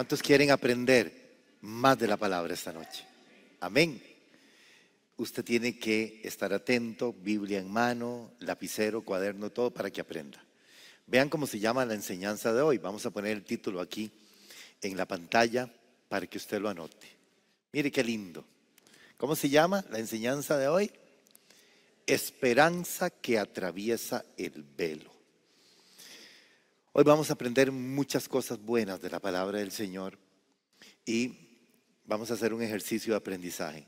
¿Cuántos quieren aprender más de la palabra esta noche? Amén. Usted tiene que estar atento, Biblia en mano, lapicero, cuaderno, todo para que aprenda. Vean cómo se llama la enseñanza de hoy. Vamos a poner el título aquí en la pantalla para que usted lo anote. Mire qué lindo. ¿Cómo se llama la enseñanza de hoy? Esperanza que atraviesa el velo. Hoy vamos a aprender muchas cosas buenas de la palabra del Señor y vamos a hacer un ejercicio de aprendizaje.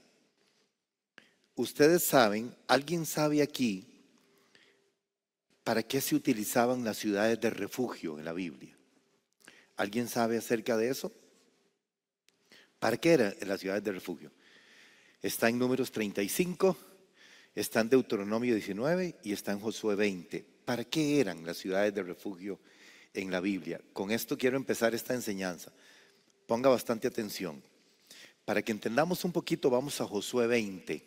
Ustedes saben, ¿alguien sabe aquí para qué se utilizaban las ciudades de refugio en la Biblia? ¿Alguien sabe acerca de eso? ¿Para qué eran las ciudades de refugio? Está en Números 35, está en Deuteronomio 19 y está en Josué 20. ¿Para qué eran las ciudades de refugio en la Biblia? Con esto quiero empezar esta enseñanza. Ponga bastante atención. Para que entendamos un poquito, vamos a Josué 20.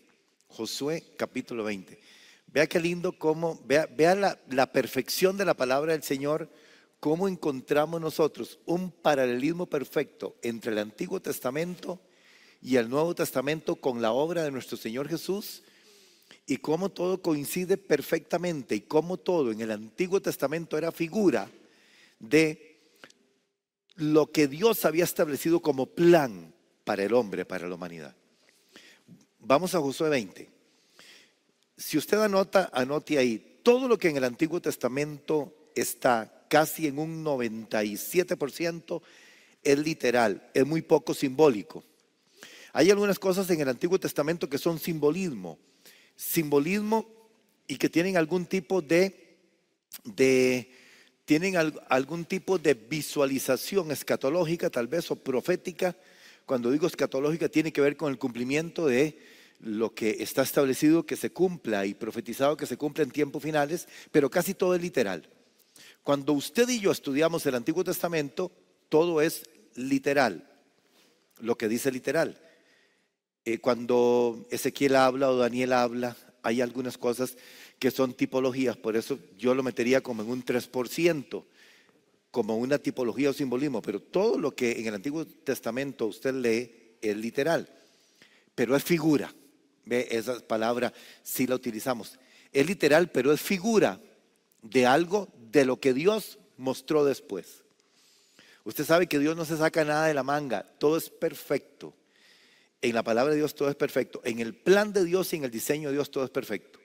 Josué capítulo 20. Vea qué lindo cómo, vea la perfección de la palabra del Señor, cómo encontramos nosotros un paralelismo perfecto entre el Antiguo Testamento y el Nuevo Testamento con la obra de nuestro Señor Jesús, y cómo todo coincide perfectamente, y cómo todo en el Antiguo Testamento era figura de lo que Dios había establecido como plan para el hombre, para la humanidad. Vamos a Josué 20. Si usted anota, anote ahí. Todo lo que en el Antiguo Testamento está casi en un 97% es literal, es muy poco simbólico. Hay algunas cosas en el Antiguo Testamento que son simbolismo y que tienen algún tipo algún tipo de visualización escatológica tal vez o profética. Cuando digo escatológica tiene que ver con el cumplimiento de lo que está establecido que se cumpla y profetizado que se cumpla en tiempos finales, pero casi todo es literal. Cuando usted y yo estudiamos el Antiguo Testamento, todo es literal, lo que dice literal. Cuando Ezequiel habla o Daniel habla, hay algunas cosas que son tipologías, por eso yo lo metería como en un 3%, como una tipología o simbolismo, pero todo lo que en el Antiguo Testamento usted lee es literal, pero es figura. Ve, esa palabra sí la utilizamos. Es literal, pero es figura de algo de lo que Dios mostró después. Usted sabe que Dios no se saca nada de la manga, todo es perfecto. En la palabra de Dios todo es perfecto. En el plan de Dios y en el diseño de Dios todo es perfecto.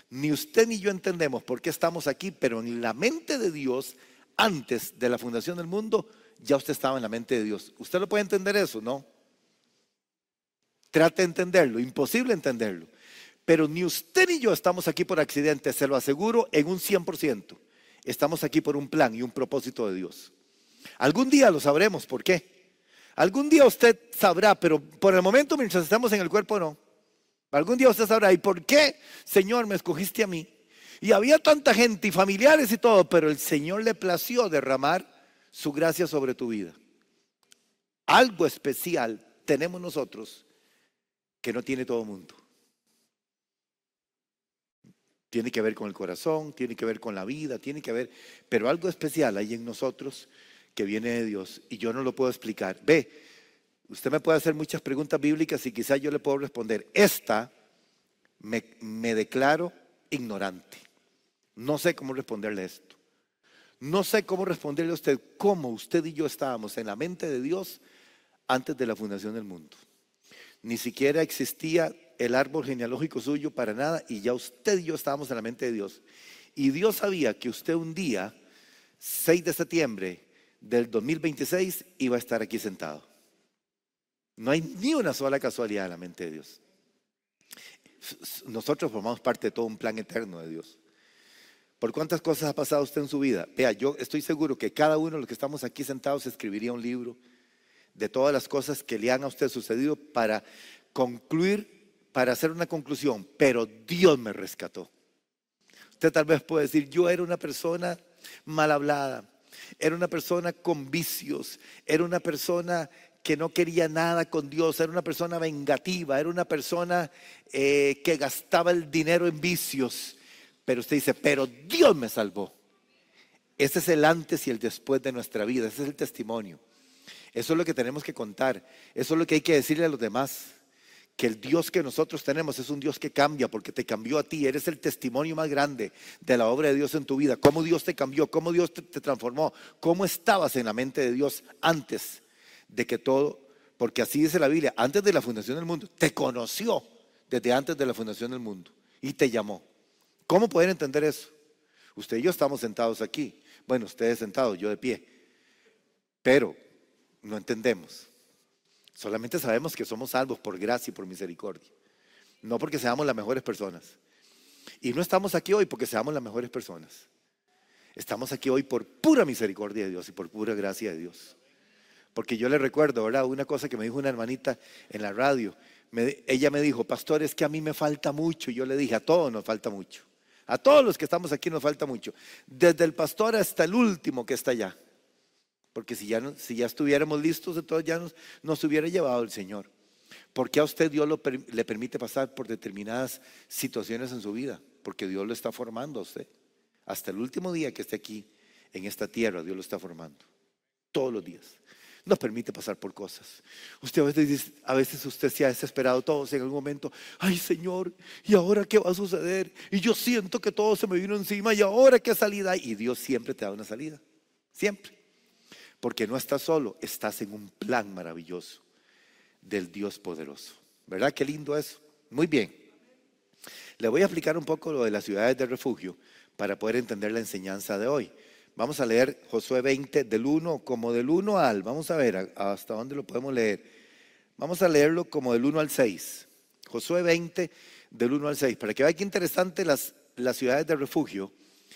Ni usted ni yo entendemos por qué estamos aquí, pero en la mente de Dios, antes de la fundación del mundo, ya usted estaba en la mente de Dios. ¿Usted lo puede entender eso? No. Trate de entenderlo, imposible entenderlo. Pero ni usted ni yo estamos aquí por accidente, se lo aseguro en un 100%. Estamos aquí por un plan y un propósito de Dios. Algún día lo sabremos, ¿por qué? Algún día usted sabrá, pero por el momento mientras estamos en el cuerpo no. Algún día usted sabrá, ¿y por qué, Señor, me escogiste a mí? Y había tanta gente y familiares y todo, pero el Señor le plació derramar su gracia sobre tu vida. Algo especial tenemos nosotros que no tiene todo el mundo. Tiene que ver con el corazón, tiene que ver con la vida, tiene que ver, pero algo especial hay en nosotros que viene de Dios y yo no lo puedo explicar. Ve, usted me puede hacer muchas preguntas bíblicas y quizás yo le puedo responder. Esta me declaro ignorante. No sé cómo responderle esto. No sé cómo responderle a usted cómo usted y yo estábamos en la mente de Dios antes de la fundación del mundo. Ni siquiera existía el árbol genealógico suyo para nada y ya usted y yo estábamos en la mente de Dios. Y Dios sabía que usted un día, 6 de septiembre del 2026, iba a estar aquí sentado. No hay ni una sola casualidad en la mente de Dios. Nosotros formamos parte de todo un plan eterno de Dios. ¿Por cuántas cosas ha pasado usted en su vida? Vea, yo estoy seguro que cada uno de los que estamos aquí sentados escribiría un libro de todas las cosas que le han a usted sucedido para concluir, para hacer una conclusión. Pero Dios me rescató. Usted tal vez puede decir, yo era una persona mal hablada, era una persona con vicios, era una persona que no quería nada con Dios, era una persona vengativa, era una persona que gastaba el dinero en vicios. Pero usted dice, pero Dios me salvó. Ese es el antes y el después de nuestra vida, ese es el testimonio. Eso es lo que tenemos que contar. Eso es lo que hay que decirle a los demás. Que el Dios que nosotros tenemos es un Dios que cambia porque te cambió a ti. Eres el testimonio más grande de la obra de Dios en tu vida. Cómo Dios te cambió, cómo Dios te transformó, cómo estabas en la mente de Dios antes de que todo, porque así dice la Biblia, antes de la fundación del mundo, te conoció desde antes de la fundación del mundo y te llamó. ¿Cómo pueden entender eso? Usted y yo estamos sentados aquí. Bueno, ustedes sentados, yo de pie. Pero no entendemos. Solamente sabemos que somos salvos por gracia y por misericordia. No porque seamos las mejores personas. Y no estamos aquí hoy porque seamos las mejores personas. Estamos aquí hoy por pura misericordia de Dios y por pura gracia de Dios. Porque yo le recuerdo, ¿verdad? Una cosa que me dijo una hermanita en la radio. Ella me dijo, pastor, es que a mí me falta mucho. Y yo le dije, a todos nos falta mucho. A todos los que estamos aquí nos falta mucho. Desde el pastor hasta el último que está allá. Porque si ya estuviéramos listos, entonces ya nos hubiera llevado el Señor. ¿Por qué a usted Dios le permite pasar por determinadas situaciones en su vida? Porque Dios lo está formando a usted. Hasta el último día que esté aquí, en esta tierra, Dios lo está formando. Todos los días. Nos permite pasar por cosas. Usted a veces usted se ha desesperado todos en algún momento. Ay, Señor, ¿y ahora qué va a suceder? Y yo siento que todo se me vino encima. ¿Y ahora qué salida hay? Y Dios siempre te da una salida. Siempre. Porque no estás solo, estás en un plan maravilloso del Dios poderoso. ¿Verdad? Qué lindo eso. Muy bien. Le voy a explicar un poco lo de las ciudades de refugio para poder entender la enseñanza de hoy. Vamos a leer Josué 20 del 1 como del 1 al, vamos a ver hasta dónde lo podemos leer. Vamos a leerlo como del 1 al 6. Josué 20 del 1 al 6. Para que vea qué interesante las ciudades de refugio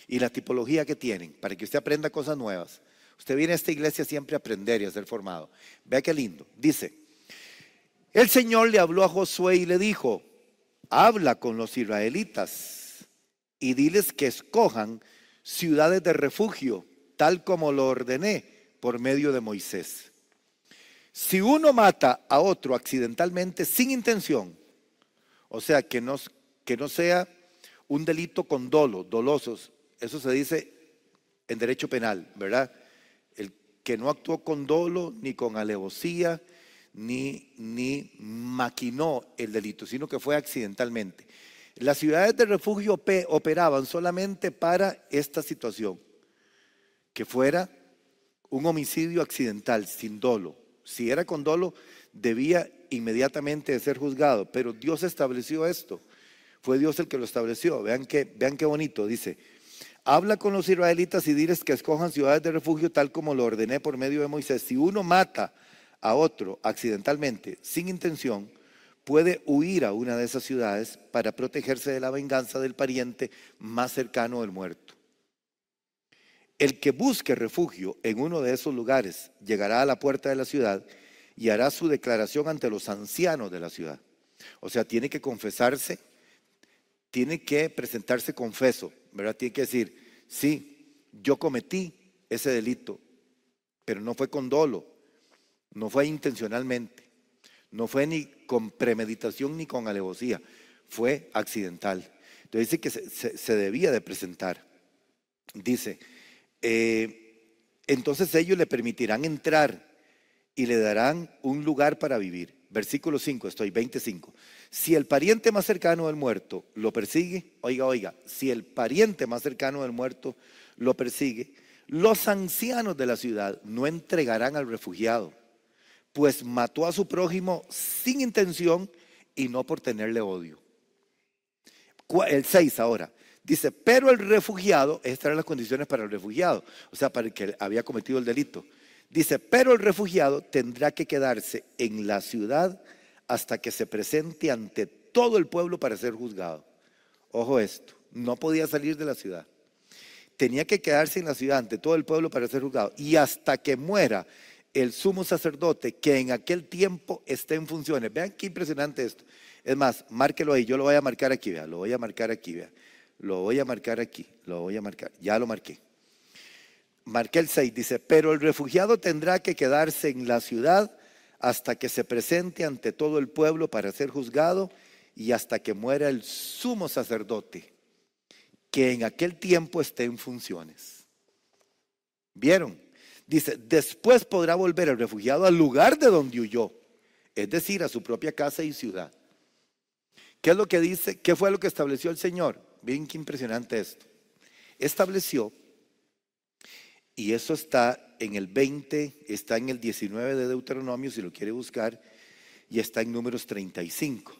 y la tipología que tienen. Para que usted aprenda cosas nuevas. Usted viene a esta iglesia siempre a aprender y a ser formado. Vea qué lindo. Dice, el Señor le habló a Josué y le dijo, habla con los israelitas y diles que escojan ciudades de refugio, tal como lo ordené por medio de Moisés. Si uno mata a otro accidentalmente sin intención, o sea, que no sea un delito con dolosos, eso se dice en derecho penal, ¿verdad? El que no actuó con dolo, ni con alevosía, ni maquinó el delito, sino que fue accidentalmente. Las ciudades de refugio operaban solamente para esta situación, que fuera un homicidio accidental, sin dolo. Si era con dolo, debía inmediatamente de ser juzgado, pero Dios estableció esto. Fue Dios el que lo estableció. Vean qué bonito, dice. Habla con los israelitas y diles que escojan ciudades de refugio tal como lo ordené por medio de Moisés. Si uno mata a otro accidentalmente, sin intención, puede huir a una de esas ciudades para protegerse de la venganza del pariente más cercano del muerto. El que busque refugio en uno de esos lugares llegará a la puerta de la ciudad y hará su declaración ante los ancianos de la ciudad. O sea, tiene que confesarse, tiene que presentarse confeso, ¿verdad? Tiene que decir, sí, yo cometí ese delito, pero no fue con dolo, no fue intencionalmente, no fue ni con premeditación ni con alevosía, fue accidental. Entonces dice que se debía de presentar. Dice, entonces ellos le permitirán entrar y le darán un lugar para vivir. Versículo 5, 25. Si el pariente más cercano del muerto lo persigue, oiga, si el pariente más cercano del muerto lo persigue, los ancianos de la ciudad no entregarán al refugiado, pues mató a su prójimo sin intención y no por tenerle odio. El 6 ahora. Dice, pero el refugiado, estas eran las condiciones para el refugiado, o sea, para el que había cometido el delito. Dice, pero el refugiado tendrá que quedarse en la ciudad hasta que se presente ante todo el pueblo para ser juzgado. Ojo esto, no podía salir de la ciudad. Tenía que quedarse en la ciudad ante todo el pueblo para ser juzgado. Y hasta que muera el sumo sacerdote que en aquel tiempo esté en funciones. Vean qué impresionante esto. Es más, márquelo ahí, yo lo voy a marcar aquí, vea, lo voy a marcar aquí, vea. Lo voy a marcar aquí, lo voy a marcar, ya lo marqué. Marqué el 6, dice, pero el refugiado tendrá que quedarse en la ciudad hasta que se presente ante todo el pueblo para ser juzgado y hasta que muera el sumo sacerdote, que en aquel tiempo esté en funciones. ¿Vieron? Dice, después podrá volver el refugiado al lugar de donde huyó, es decir, a su propia casa y ciudad. ¿Qué es lo que dice? ¿Qué fue lo que estableció el Señor? Miren qué impresionante esto. Estableció, y eso está en el 20, está en el 19 de Deuteronomio, si lo quiere buscar, y está en Números 35.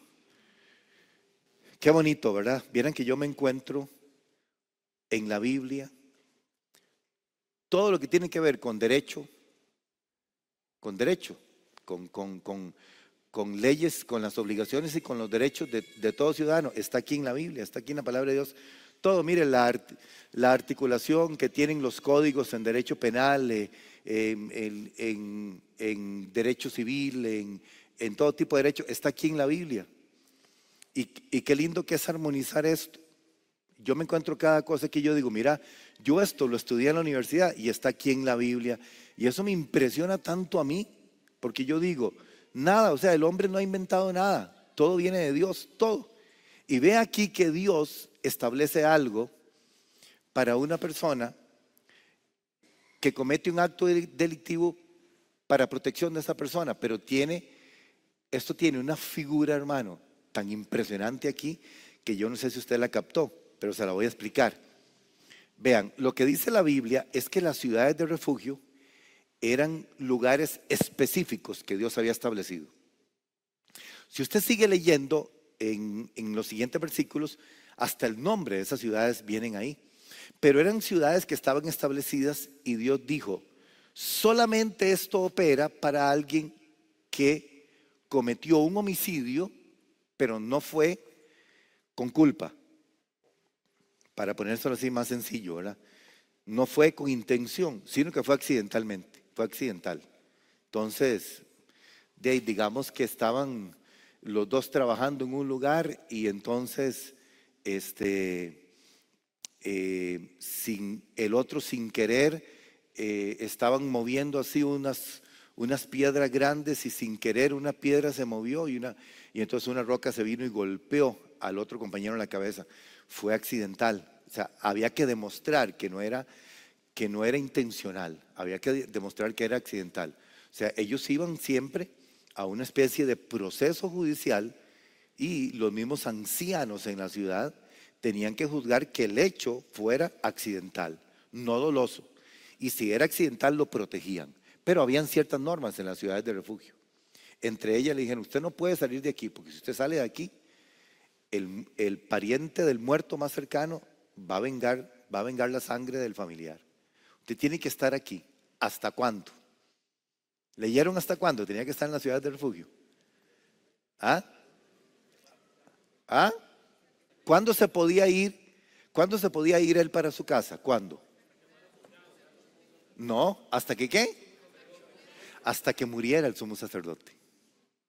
Qué bonito, ¿verdad? Vieran que yo me encuentro en la Biblia todo lo que tiene que ver con derecho, con leyes, con las obligaciones y con los derechos de todo ciudadano. Está aquí en la Biblia, está aquí en la palabra de Dios. Todo, mire, la articulación que tienen los códigos en derecho penal, en derecho civil, en todo tipo de derecho, está aquí en la Biblia. Y qué lindo que es armonizar esto. Yo me encuentro cada cosa que yo digo, mira, yo esto lo estudié en la universidad y está aquí en la Biblia. Y eso me impresiona tanto a mí, porque yo digo, nada, o sea, el hombre no ha inventado nada, todo viene de Dios, todo. Y ve aquí que Dios establece algo para una persona que comete un acto delictivo para protección de esa persona, pero esto tiene una figura, hermano, tan impresionante aquí que yo no sé si usted la captó, pero se la voy a explicar. Vean, lo que dice la Biblia es que las ciudades de refugio eran lugares específicos que Dios había establecido. Si usted sigue leyendo en los siguientes versículos, hasta el nombre de esas ciudades vienen ahí. Pero eran ciudades que estaban establecidas y Dios dijo, solamente esto opera para alguien que cometió un homicidio, pero no fue con culpa. Para ponérselo así más sencillo, ¿verdad? No fue con intención, sino que fue accidentalmente, fue accidental. Entonces, digamos que estaban los dos trabajando en un lugar y entonces el otro sin querer estaban moviendo así unas piedras grandes y sin querer una piedra se movió y entonces una roca se vino y golpeó al otro compañero en la cabeza. Fue accidental. O sea, había que demostrar que no era intencional, había que demostrar que era accidental. O sea, ellos iban siempre a una especie de proceso judicial y los mismos ancianos en la ciudad tenían que juzgar que el hecho fuera accidental, no doloso. Y si era accidental lo protegían. Pero habían ciertas normas en las ciudades de refugio. Entre ellas le dijeron, usted no puede salir de aquí, porque si usted sale de aquí, el pariente del muerto más cercano va a vengar la sangre del familiar. Usted tiene que estar aquí. ¿Hasta cuándo? ¿Leyeron hasta cuándo? Tenía que estar en las ciudades de refugio. ¿Ah? ¿Ah? ¿Cuándo se podía ir? ¿Cuándo se podía ir él para su casa? ¿Cuándo? No, ¿hasta que qué? Hasta que muriera el sumo sacerdote,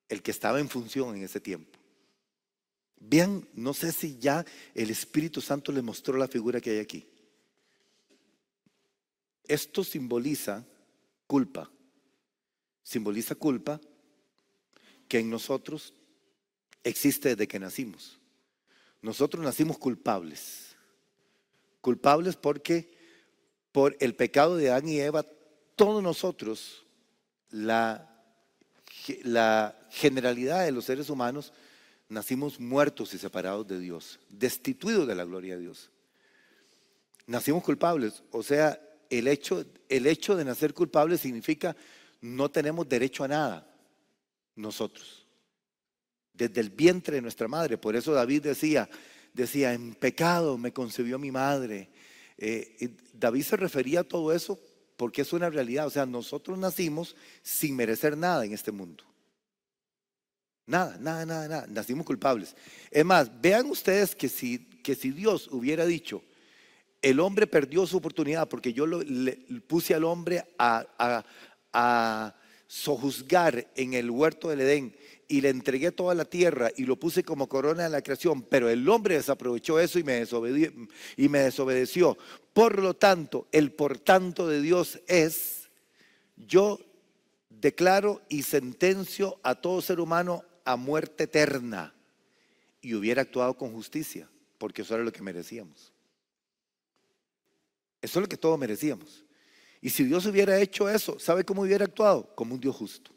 el que estaba en función en ese tiempo. Vean, no sé si ya el Espíritu Santo le mostró la figura que hay aquí. Esto simboliza culpa. Simboliza culpa que en nosotros existe desde que nacimos. Nosotros nacimos culpables. Culpables porque por el pecado de Adán y Eva, todos nosotros, la generalidad de los seres humanos, nacimos muertos y separados de Dios, destituidos de la gloria de Dios. Nacimos culpables, o sea, el hecho de nacer culpable significa no tenemos derecho a nada nosotros, desde el vientre de nuestra madre. Por eso David decía, en pecado me concibió mi madre. David se refería a todo eso porque es una realidad. O sea, nosotros nacimos sin merecer nada en este mundo. Nada. Nacimos culpables. Es más, vean ustedes que si Dios hubiera dicho, el hombre perdió su oportunidad porque yo le puse al hombre a sojuzgar en el huerto del Edén y le entregué toda la tierra y lo puse como corona de la creación, pero el hombre desaprovechó eso y me desobedeció. Por lo tanto, el por tanto de Dios es, yo declaro y sentencio a todo ser humano a muerte eterna, y hubiera actuado con justicia, porque eso era lo que merecíamos. Eso es lo que todos merecíamos. Y si Dios hubiera hecho eso, ¿sabe cómo hubiera actuado? Como un Dios justo.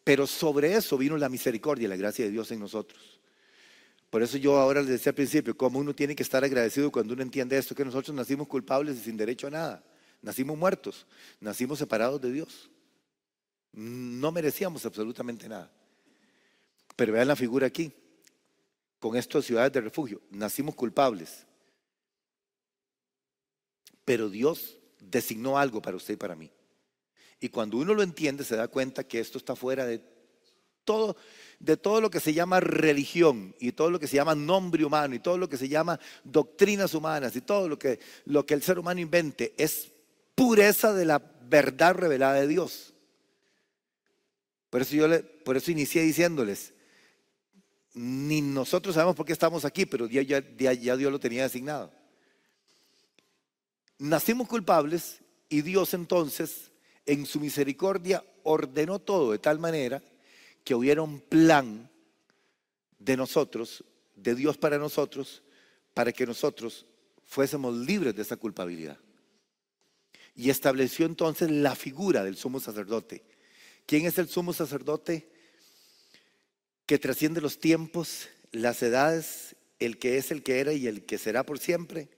Pero sobre eso vino la misericordia y la gracia de Dios en nosotros. Por eso yo ahora les decía al principio, cómo uno tiene que estar agradecido cuando uno entiende esto, que nosotros nacimos culpables y sin derecho a nada. Nacimos muertos, nacimos separados de Dios. No merecíamos absolutamente nada. Pero vean la figura aquí, con estas ciudades de refugio. Nacimos culpables. Pero Dios designó algo para usted y para mí. Y cuando uno lo entiende, se da cuenta que esto está fuera de todo lo que se llama religión y todo lo que se llama nombre humano y todo lo que se llama doctrinas humanas y todo lo que el ser humano invente. Es pureza de la verdad revelada de Dios. Por eso inicié diciéndoles, ni nosotros sabemos por qué estamos aquí, pero ya Dios lo tenía designado. Nacimos culpables y Dios entonces, en su misericordia, ordenó todo de tal manera que hubiera un plan de nosotros, de Dios para nosotros, para que nosotros fuésemos libres de esa culpabilidad. Y estableció entonces la figura del sumo sacerdote. ¿Quién es el sumo sacerdote? Que trasciende los tiempos, las edades, el que es, el que era y el que será por siempre.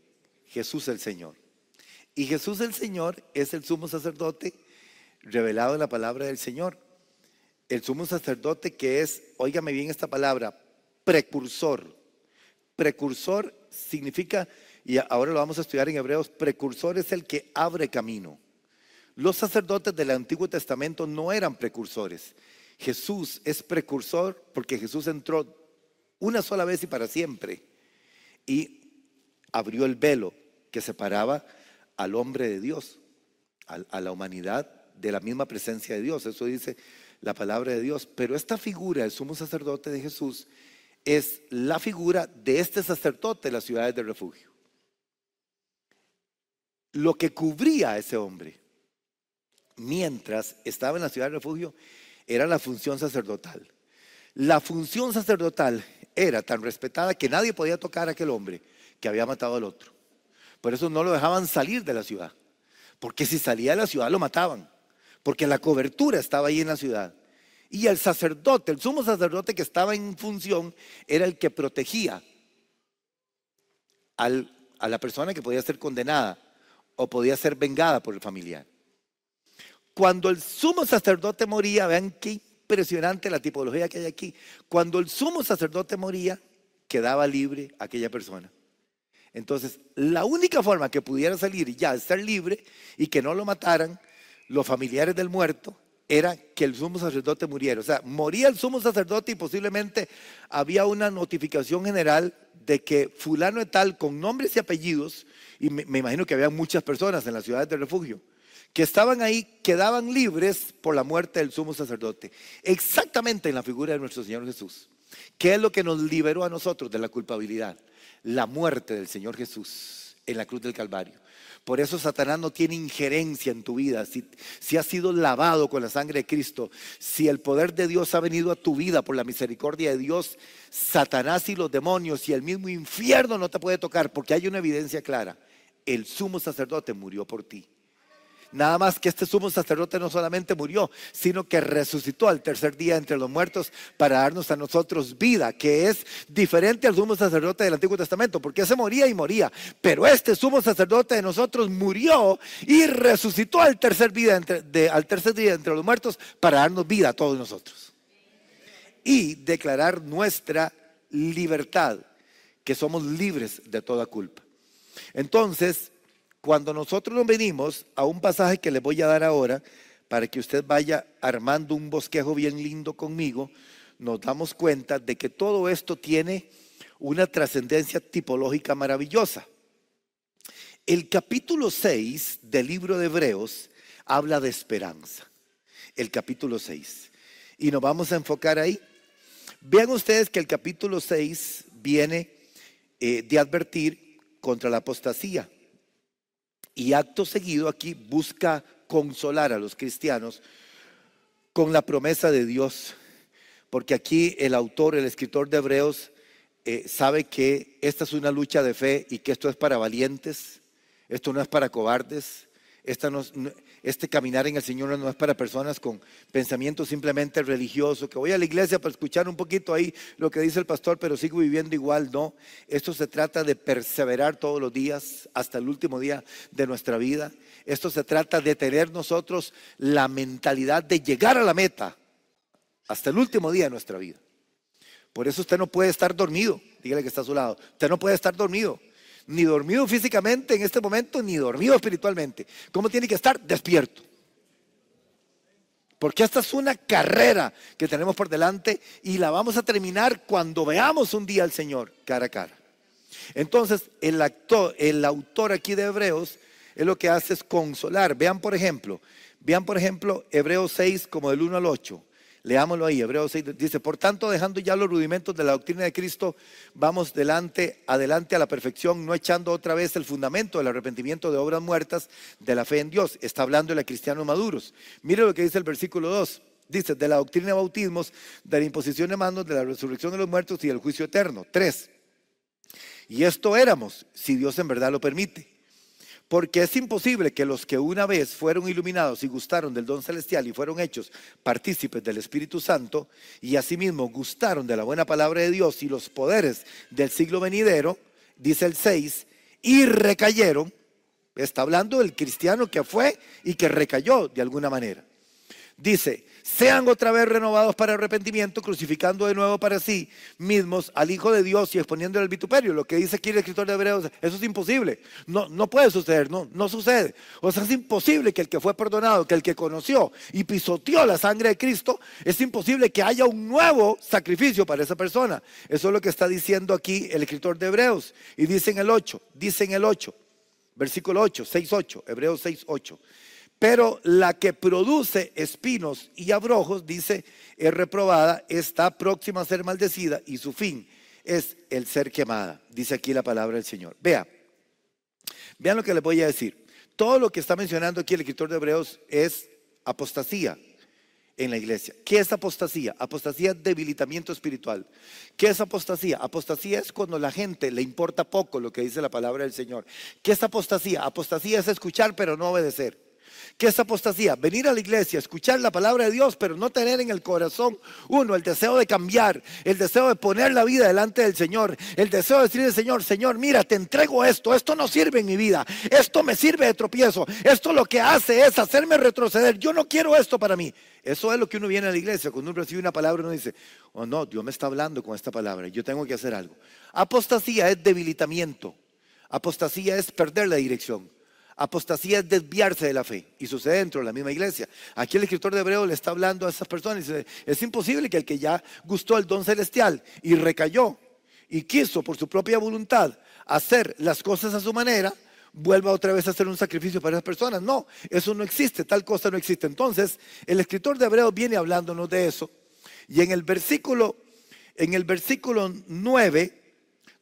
Jesús el Señor. Y Jesús el Señor es el sumo sacerdote revelado en la palabra del Señor. El sumo sacerdote que es, óigame bien esta palabra, precursor. Precursor significa, y ahora lo vamos a estudiar en Hebreos, precursor es el que abre camino. Los sacerdotes del Antiguo Testamento no eran precursores. Jesús es precursor porque Jesús entró una sola vez y para siempre y abrió el velo que separaba al hombre de Dios, a la humanidad de la misma presencia de Dios. Eso dice la palabra de Dios. Pero esta figura, el sumo sacerdote de Jesús, es la figura de este sacerdote de las ciudades de refugio. Lo que cubría a ese hombre mientras estaba en la ciudad de refugio era la función sacerdotal. La función sacerdotal era tan respetada que nadie podía tocar a aquel hombre que había matado al otro. Por eso no lo dejaban salir de la ciudad, porque si salía de la ciudad lo mataban, porque la cobertura estaba ahí en la ciudad. Y el sacerdote, el sumo sacerdote que estaba en función, era el que protegía a la persona que podía ser condenada o podía ser vengada por el familiar. Cuando el sumo sacerdote moría, vean qué impresionante la tipología que hay aquí. Cuando el sumo sacerdote moría, quedaba libre aquella persona. Entonces, la única forma que pudiera salir y ya estar libre y que no lo mataran los familiares del muerto era que el sumo sacerdote muriera. O sea, moría el sumo sacerdote y posiblemente había una notificación general de que fulano de tal, con nombres y apellidos, y me imagino que había muchas personas en las ciudades de refugio, que estaban ahí, quedaban libres por la muerte del sumo sacerdote. Exactamente en la figura de nuestro Señor Jesús. ¿Qué es lo que nos liberó a nosotros de la culpabilidad? La muerte del Señor Jesús en la cruz del Calvario. Por eso Satanás no tiene injerencia en tu vida. Si has sido lavado con la sangre de Cristo, si el poder de Dios ha venido a tu vida por la misericordia de Dios, Satanás y los demonios y el mismo infierno no te puede tocar, porque hay una evidencia clara. El sumo sacerdote murió por ti. Nada más que este sumo sacerdote no solamente murió, sino que resucitó al tercer día entre los muertos para darnos a nosotros vida, que es diferente al sumo sacerdote del Antiguo Testamento, porque ese moría y moría. Pero este sumo sacerdote de nosotros murió y resucitó al tercer día entre los muertos para darnos vida a todos nosotros. Y declarar nuestra libertad, que somos libres de toda culpa. Entonces, cuando nosotros nos venimos a un pasaje que les voy a dar ahora, para que usted vaya armando un bosquejo bien lindo conmigo, nos damos cuenta de que todo esto tiene una trascendencia tipológica maravillosa. El capítulo 6 del libro de Hebreos habla de esperanza. El capítulo 6. Y nos vamos a enfocar ahí. Vean ustedes que el capítulo 6 viene de advertir contra la apostasía. Y acto seguido aquí busca consolar a los cristianos con la promesa de Dios. Porque aquí el autor, el escritor de Hebreos, sabe que esta es una lucha de fe y que esto es para valientes, esto no es para cobardes, Este caminar en el Señor no es para personas con pensamientos simplemente religiosos, que voy a la iglesia para escuchar un poquito ahí lo que dice el pastor, pero sigo viviendo igual. No, esto se trata de perseverar todos los días hasta el último día de nuestra vida. Esto se trata de tener nosotros la mentalidad de llegar a la meta hasta el último día de nuestra vida. Por eso usted no puede estar dormido. Dígale que está a su lado. Usted no puede estar dormido. Ni dormido físicamente en este momento, ni dormido espiritualmente. ¿Cómo tiene que estar? Despierto. Porque esta es una carrera que tenemos por delante y la vamos a terminar cuando veamos un día al Señor cara a cara. Entonces, el autor aquí de Hebreos es lo que hace es consolar. Vean por ejemplo, Hebreos 6 como del 1 al 8. Leámoslo ahí, Hebreos 6 dice: por tanto, dejando ya los rudimentos de la doctrina de Cristo, vamos adelante a la perfección, no echando otra vez el fundamento del arrepentimiento de obras muertas de la fe en Dios. Está hablando de cristianos maduros. Mire lo que dice el versículo 2. Dice: de la doctrina de bautismos, de la imposición de manos, de la resurrección de los muertos y del juicio eterno. 3. Y esto éramos, si Dios en verdad lo permite. Porque es imposible que los que una vez fueron iluminados y gustaron del don celestial y fueron hechos partícipes del Espíritu Santo y asimismo gustaron de la buena palabra de Dios y los poderes del siglo venidero, dice el 6, y recayeron. Está hablando del cristiano que fue y que recayó de alguna manera. Dice: sean otra vez renovados para arrepentimiento, crucificando de nuevo para sí mismos al Hijo de Dios y exponiéndole al vituperio. Lo que dice aquí el escritor de Hebreos, eso es imposible. No puede suceder, no sucede. O sea, es imposible que el que fue perdonado, que el que conoció y pisoteó la sangre de Cristo, es imposible que haya un nuevo sacrificio para esa persona. Eso es lo que está diciendo aquí el escritor de Hebreos. Y dice en el 8, versículo 8, 6:8, Hebreos 6:8. Pero la que produce espinos y abrojos, dice, es reprobada, está próxima a ser maldecida y su fin es el ser quemada. Dice aquí la palabra del Señor. Vean lo que les voy a decir. Todo lo que está mencionando aquí el escritor de Hebreos es apostasía en la iglesia. ¿Qué es apostasía? Apostasía es debilitamiento espiritual. ¿Qué es apostasía? Apostasía es cuando a la gente le importa poco lo que dice la palabra del Señor. ¿Qué es apostasía? Apostasía es escuchar pero no obedecer. ¿Qué es apostasía? Venir a la iglesia, escuchar la palabra de Dios, pero no tener en el corazón, el deseo de cambiar, el deseo de poner la vida delante del Señor, el deseo de decirle al Señor: Señor, mira, te entrego esto no sirve en mi vida, esto me sirve de tropiezo, esto lo que hace es hacerme retroceder, yo no quiero esto para mí. Eso es lo que uno viene a la iglesia, cuando uno recibe una palabra uno dice: oh no, Dios me está hablando con esta palabra, yo tengo que hacer algo. Apostasía es debilitamiento, apostasía es perder la dirección. Apostasía es desviarse de la fe y sucede dentro de la misma iglesia. Aquí el escritor de Hebreos le está hablando a esas personas y dice: es imposible que el que ya gustó el don celestial y recayó y quiso por su propia voluntad hacer las cosas a su manera, vuelva otra vez a hacer un sacrificio para esas personas. No, eso no existe, tal cosa no existe. Entonces el escritor de Hebreos viene hablándonos de eso y en el versículo 9,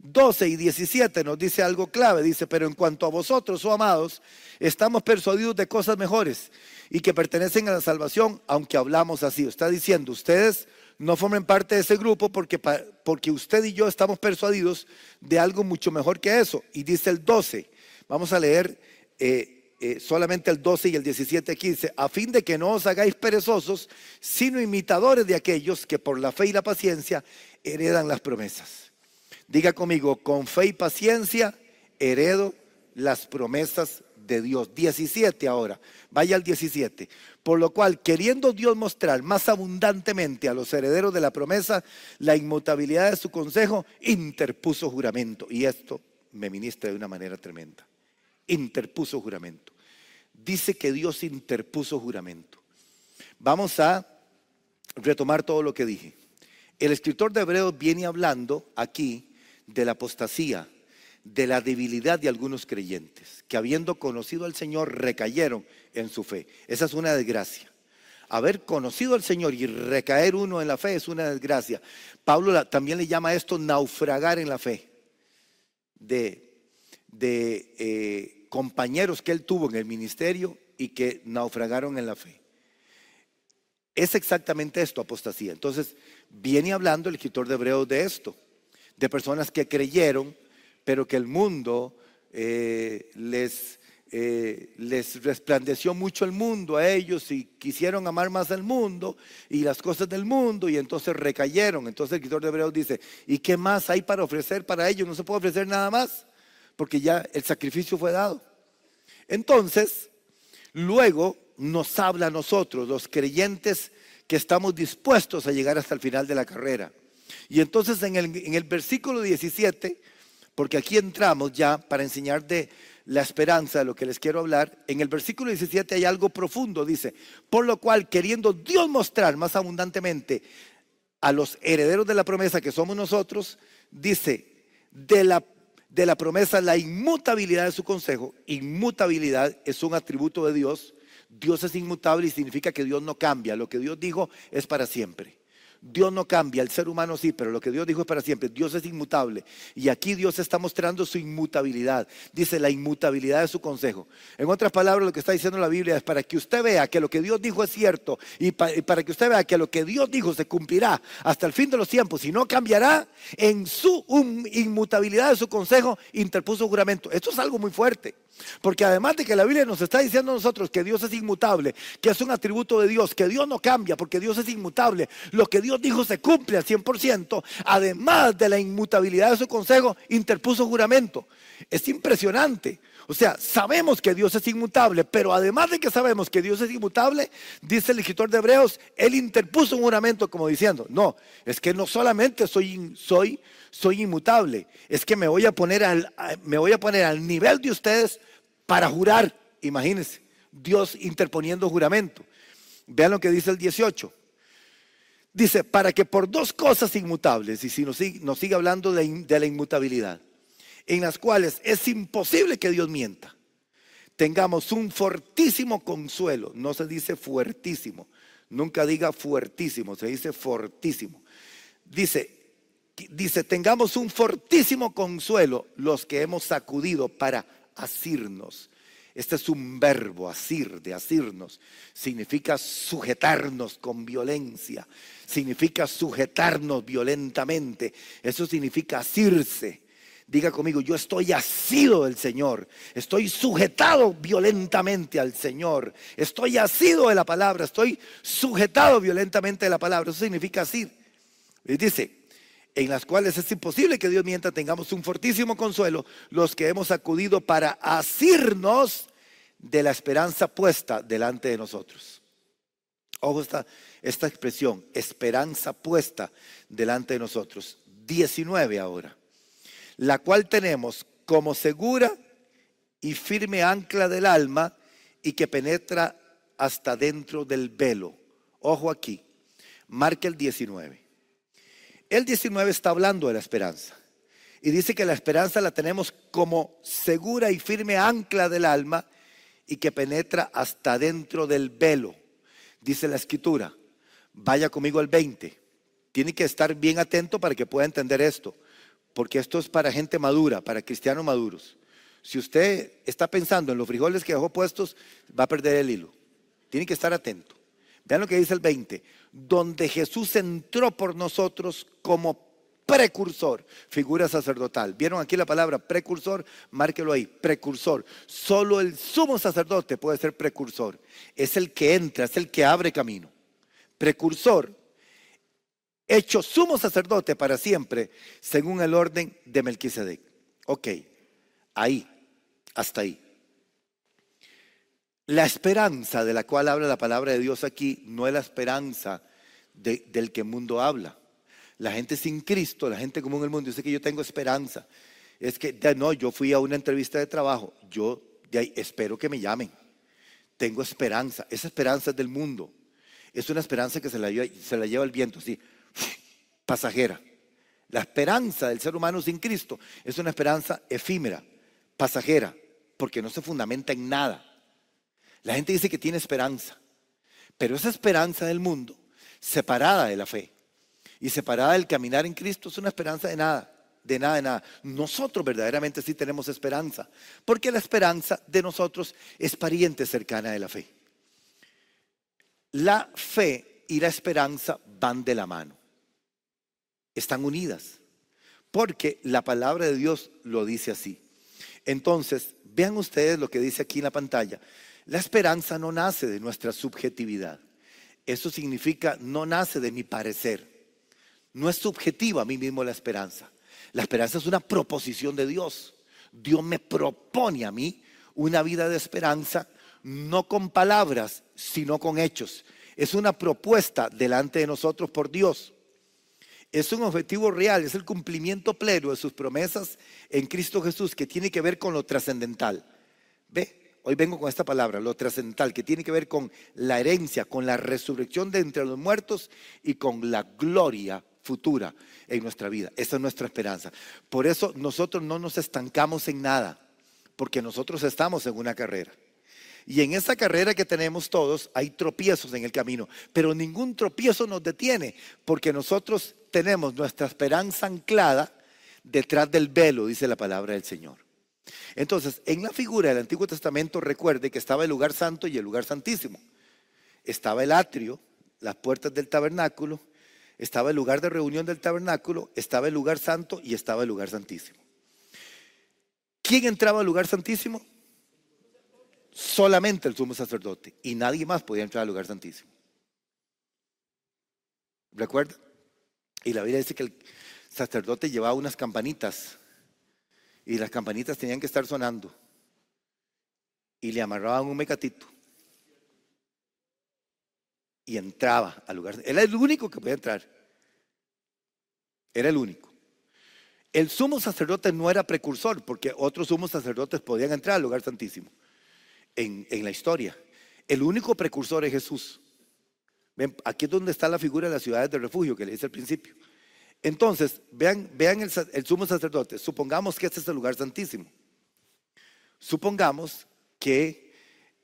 12 y 17 nos dice algo clave. Dice: pero en cuanto a vosotros, oh amados, estamos persuadidos de cosas mejores y que pertenecen a la salvación, aunque hablamos así. Está diciendo: ustedes no formen parte de ese grupo porque usted y yo estamos persuadidos de algo mucho mejor que eso. Y dice el 12, vamos a leer solamente el 12 y el 17 aquí. Dice: a fin de que no os hagáis perezosos, sino imitadores de aquellos que por la fe y la paciencia heredan las promesas. Diga conmigo: con fe y paciencia heredo las promesas de Dios. 17 ahora, vaya al 17. Por lo cual, queriendo Dios mostrar más abundantemente a los herederos de la promesa la inmutabilidad de su consejo, interpuso juramento. Y esto me ministra de una manera tremenda. Interpuso juramento. Dice que Dios interpuso juramento. Vamos a retomar todo lo que dije. El escritor de Hebreos viene hablando aquí de la apostasía, de la debilidad de algunos creyentes que, habiendo conocido al Señor, recayeron en su fe. Esa es una desgracia. Haber conocido al Señor y recaer uno en la fe es una desgracia. Pablo también le llama a esto naufragar en la fe. De compañeros que él tuvo en el ministerio y que naufragaron en la fe. Es exactamente esto, apostasía. Entonces viene hablando el escritor de Hebreos de esto, de personas que creyeron, pero que el mundo les les resplandeció mucho el mundo a ellos y quisieron amar más al mundo y las cosas del mundo, y entonces recayeron. Entonces el escritor de Hebreos dice: ¿y qué más hay para ofrecer para ellos? No se puede ofrecer nada más, porque ya el sacrificio fue dado. Entonces luego nos habla a nosotros, los creyentes que estamos dispuestos a llegar hasta el final de la carrera. Y entonces en el versículo 17, porque aquí entramos ya para enseñar de la esperanza, de lo que les quiero hablar. En el versículo 17 hay algo profundo, dice: por lo cual, queriendo Dios mostrar más abundantemente a los herederos de la promesa, que somos nosotros, dice, de la promesa, la inmutabilidad de su consejo. Inmutabilidad es un atributo de Dios. Dios es inmutable y significa que Dios no cambia. Lo que Dios dijo es para siempre. Dios no cambia, el ser humano sí, pero lo que Dios dijo es para siempre. Dios es inmutable, y aquí Dios está mostrando su inmutabilidad. Dice la inmutabilidad de su consejo. En otras palabras, lo que está diciendo la Biblia es para que usted vea que lo que Dios dijo es cierto, y para que usted vea que lo que Dios dijo se cumplirá hasta el fin de los tiempos y no cambiará. En su inmutabilidad de su consejo interpuso juramento. Esto es algo muy fuerte, porque además de que la Biblia nos está diciendo a nosotros que Dios es inmutable, que es un atributo de Dios, que Dios no cambia porque Dios es inmutable, lo que Dios dijo se cumple al 100%, además de la inmutabilidad de su consejo, interpuso juramento. Es impresionante. O sea, sabemos que Dios es inmutable, pero además de que sabemos que Dios es inmutable, dice el escritor de Hebreos, Él interpuso un juramento como diciendo: no, es que no solamente soy inmutable, es que me voy a poner al nivel de ustedes para jurar. Imagínense, Dios interponiendo juramento. Vean lo que dice el 18. Dice: para que por dos cosas inmutables, y si nos sigue hablando de la inmutabilidad, en las cuales es imposible que Dios mienta, tengamos un fortísimo consuelo. No se dice fuertísimo, nunca diga fuertísimo, se dice fortísimo. Dice, tengamos un fortísimo consuelo los que hemos sacudido para asirnos. Este es un verbo, asir, de asirnos. Significa sujetarnos con violencia. Significa sujetarnos violentamente. Eso significa asirse. Diga conmigo: yo estoy asido del Señor. Estoy sujetado violentamente al Señor. Estoy asido de la palabra. Estoy sujetado violentamente de la palabra. Eso significa asir. Y dice: en las cuales es imposible que Dios mienta, tengamos un fortísimo consuelo los que hemos acudido para asirnos de la esperanza puesta delante de nosotros. Ojo esta expresión, esperanza puesta delante de nosotros. 19 ahora. La cual tenemos como segura y firme ancla del alma, y que penetra hasta dentro del velo. Ojo aquí, marca el 19. El 19 está hablando de la esperanza, y dice que la esperanza la tenemos como segura y firme ancla del alma, y que penetra hasta dentro del velo. Dice la escritura, vaya conmigo al 20. Tiene que estar bien atento para que pueda entender esto, porque esto es para gente madura, para cristianos maduros. Si usted está pensando en los frijoles que dejó puestos, va a perder el hilo. Tiene que estar atento. Vean lo que dice el 20. Donde Jesús entró por nosotros como precursor, figura sacerdotal. ¿Vieron aquí la palabra precursor? Márquelo ahí, precursor. Solo el sumo sacerdote puede ser precursor. Es el que entra, es el que abre camino. Precursor, hecho sumo sacerdote para siempre, según el orden de Melquisedec. Ok, ahí, hasta ahí. La esperanza de la cual habla la palabra de Dios aquí no es la esperanza del que el mundo habla. La gente sin Cristo, la gente común en el mundo dice que yo tengo esperanza. Es que no, yo fui a una entrevista de trabajo, yo de ahí espero que me llamen. Tengo esperanza. Esa esperanza es del mundo. Es una esperanza que se la lleva el viento, así, pasajera. La esperanza del ser humano sin Cristo es una esperanza efímera, pasajera, porque no se fundamenta en nada. La gente dice que tiene esperanza, pero esa esperanza del mundo, separada de la fe y separada del caminar en Cristo, es una esperanza de nada, de nada, de nada. Nosotros verdaderamente sí tenemos esperanza, porque la esperanza de nosotros es pariente cercana de la fe. La fe y la esperanza van de la mano, están unidas, porque la palabra de Dios lo dice así. Entonces, Vean ustedes lo que dice aquí en la pantalla. La esperanza no nace de nuestra subjetividad. Eso significa no nace de mi parecer. No es subjetiva a mí mismo la esperanza. La esperanza es una proposición de Dios. Dios me propone a mí una vida de esperanza, no con palabras, sino con hechos. Es una propuesta delante de nosotros por Dios. Es un objetivo real, es el cumplimiento pleno de sus promesas en Cristo Jesús, que tiene que ver con lo trascendental. ¿Ve? Hoy vengo con esta palabra, lo trascendental, que tiene que ver con la herencia, con la resurrección de entre los muertos y con la gloria futura en nuestra vida. Esa es nuestra esperanza. Por eso nosotros no nos estancamos en nada, porque nosotros estamos en una carrera. Y en esa carrera que tenemos todos hay tropiezos en el camino, pero ningún tropiezo nos detiene, porque nosotros tenemos nuestra esperanza anclada detrás del velo, dice la palabra del Señor. Entonces, en la figura del Antiguo Testamento, recuerde que estaba el lugar santo y el lugar santísimo. Estaba el atrio, las puertas del tabernáculo, estaba el lugar de reunión del tabernáculo, estaba el lugar santo y estaba el lugar santísimo. ¿Quién entraba al lugar santísimo? Solamente el sumo sacerdote, y nadie más podía entrar al lugar santísimo. ¿Recuerda? Y la Biblia dice que el sacerdote llevaba unas campanitas y las campanitas tenían que estar sonando y le amarraban un mecatito y entraba al lugar. Era el único que podía entrar. Era el único. El sumo sacerdote no era precursor, porque otros sumos sacerdotes podían entrar al lugar santísimo en la historia. El único precursor es Jesús. Ven, aquí es donde está la figura de las ciudades de refugio que le dice al principio. Entonces, vean el sumo sacerdote. Supongamos que este es el lugar santísimo. Supongamos que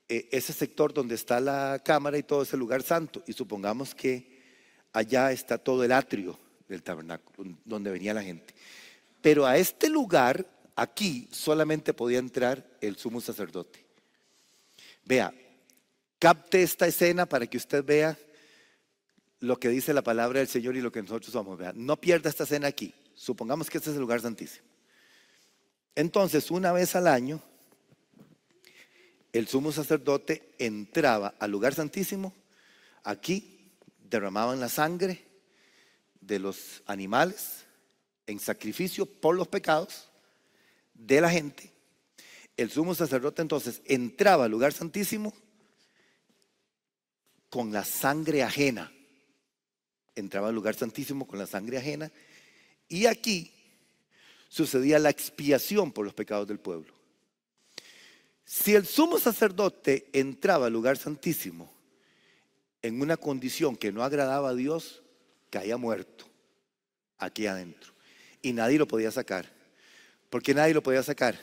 ese sector donde está la cámara y todo es el lugar santo. Y supongamos que allá está todo el atrio del tabernáculo, donde venía la gente. Pero a este lugar, aquí, solamente podía entrar el sumo sacerdote. Vea, capte esta escena para que usted vea lo que dice la palabra del Señor y lo que nosotros somos. Vea, no pierda esta escena aquí. Supongamos que este es el lugar santísimo. Entonces, una vez al año, el sumo sacerdote entraba al lugar santísimo. Aquí derramaban la sangre de los animales en sacrificio por los pecados de la gente. El sumo sacerdote entonces entraba al lugar santísimo con la sangre ajena. Entraba al lugar santísimo con la sangre ajena. Y aquí sucedía la expiación por los pecados del pueblo. Si el sumo sacerdote entraba al lugar santísimo en una condición que no agradaba a Dios, caía muerto aquí adentro. Y nadie lo podía sacar. ¿Por qué nadie lo podía sacar?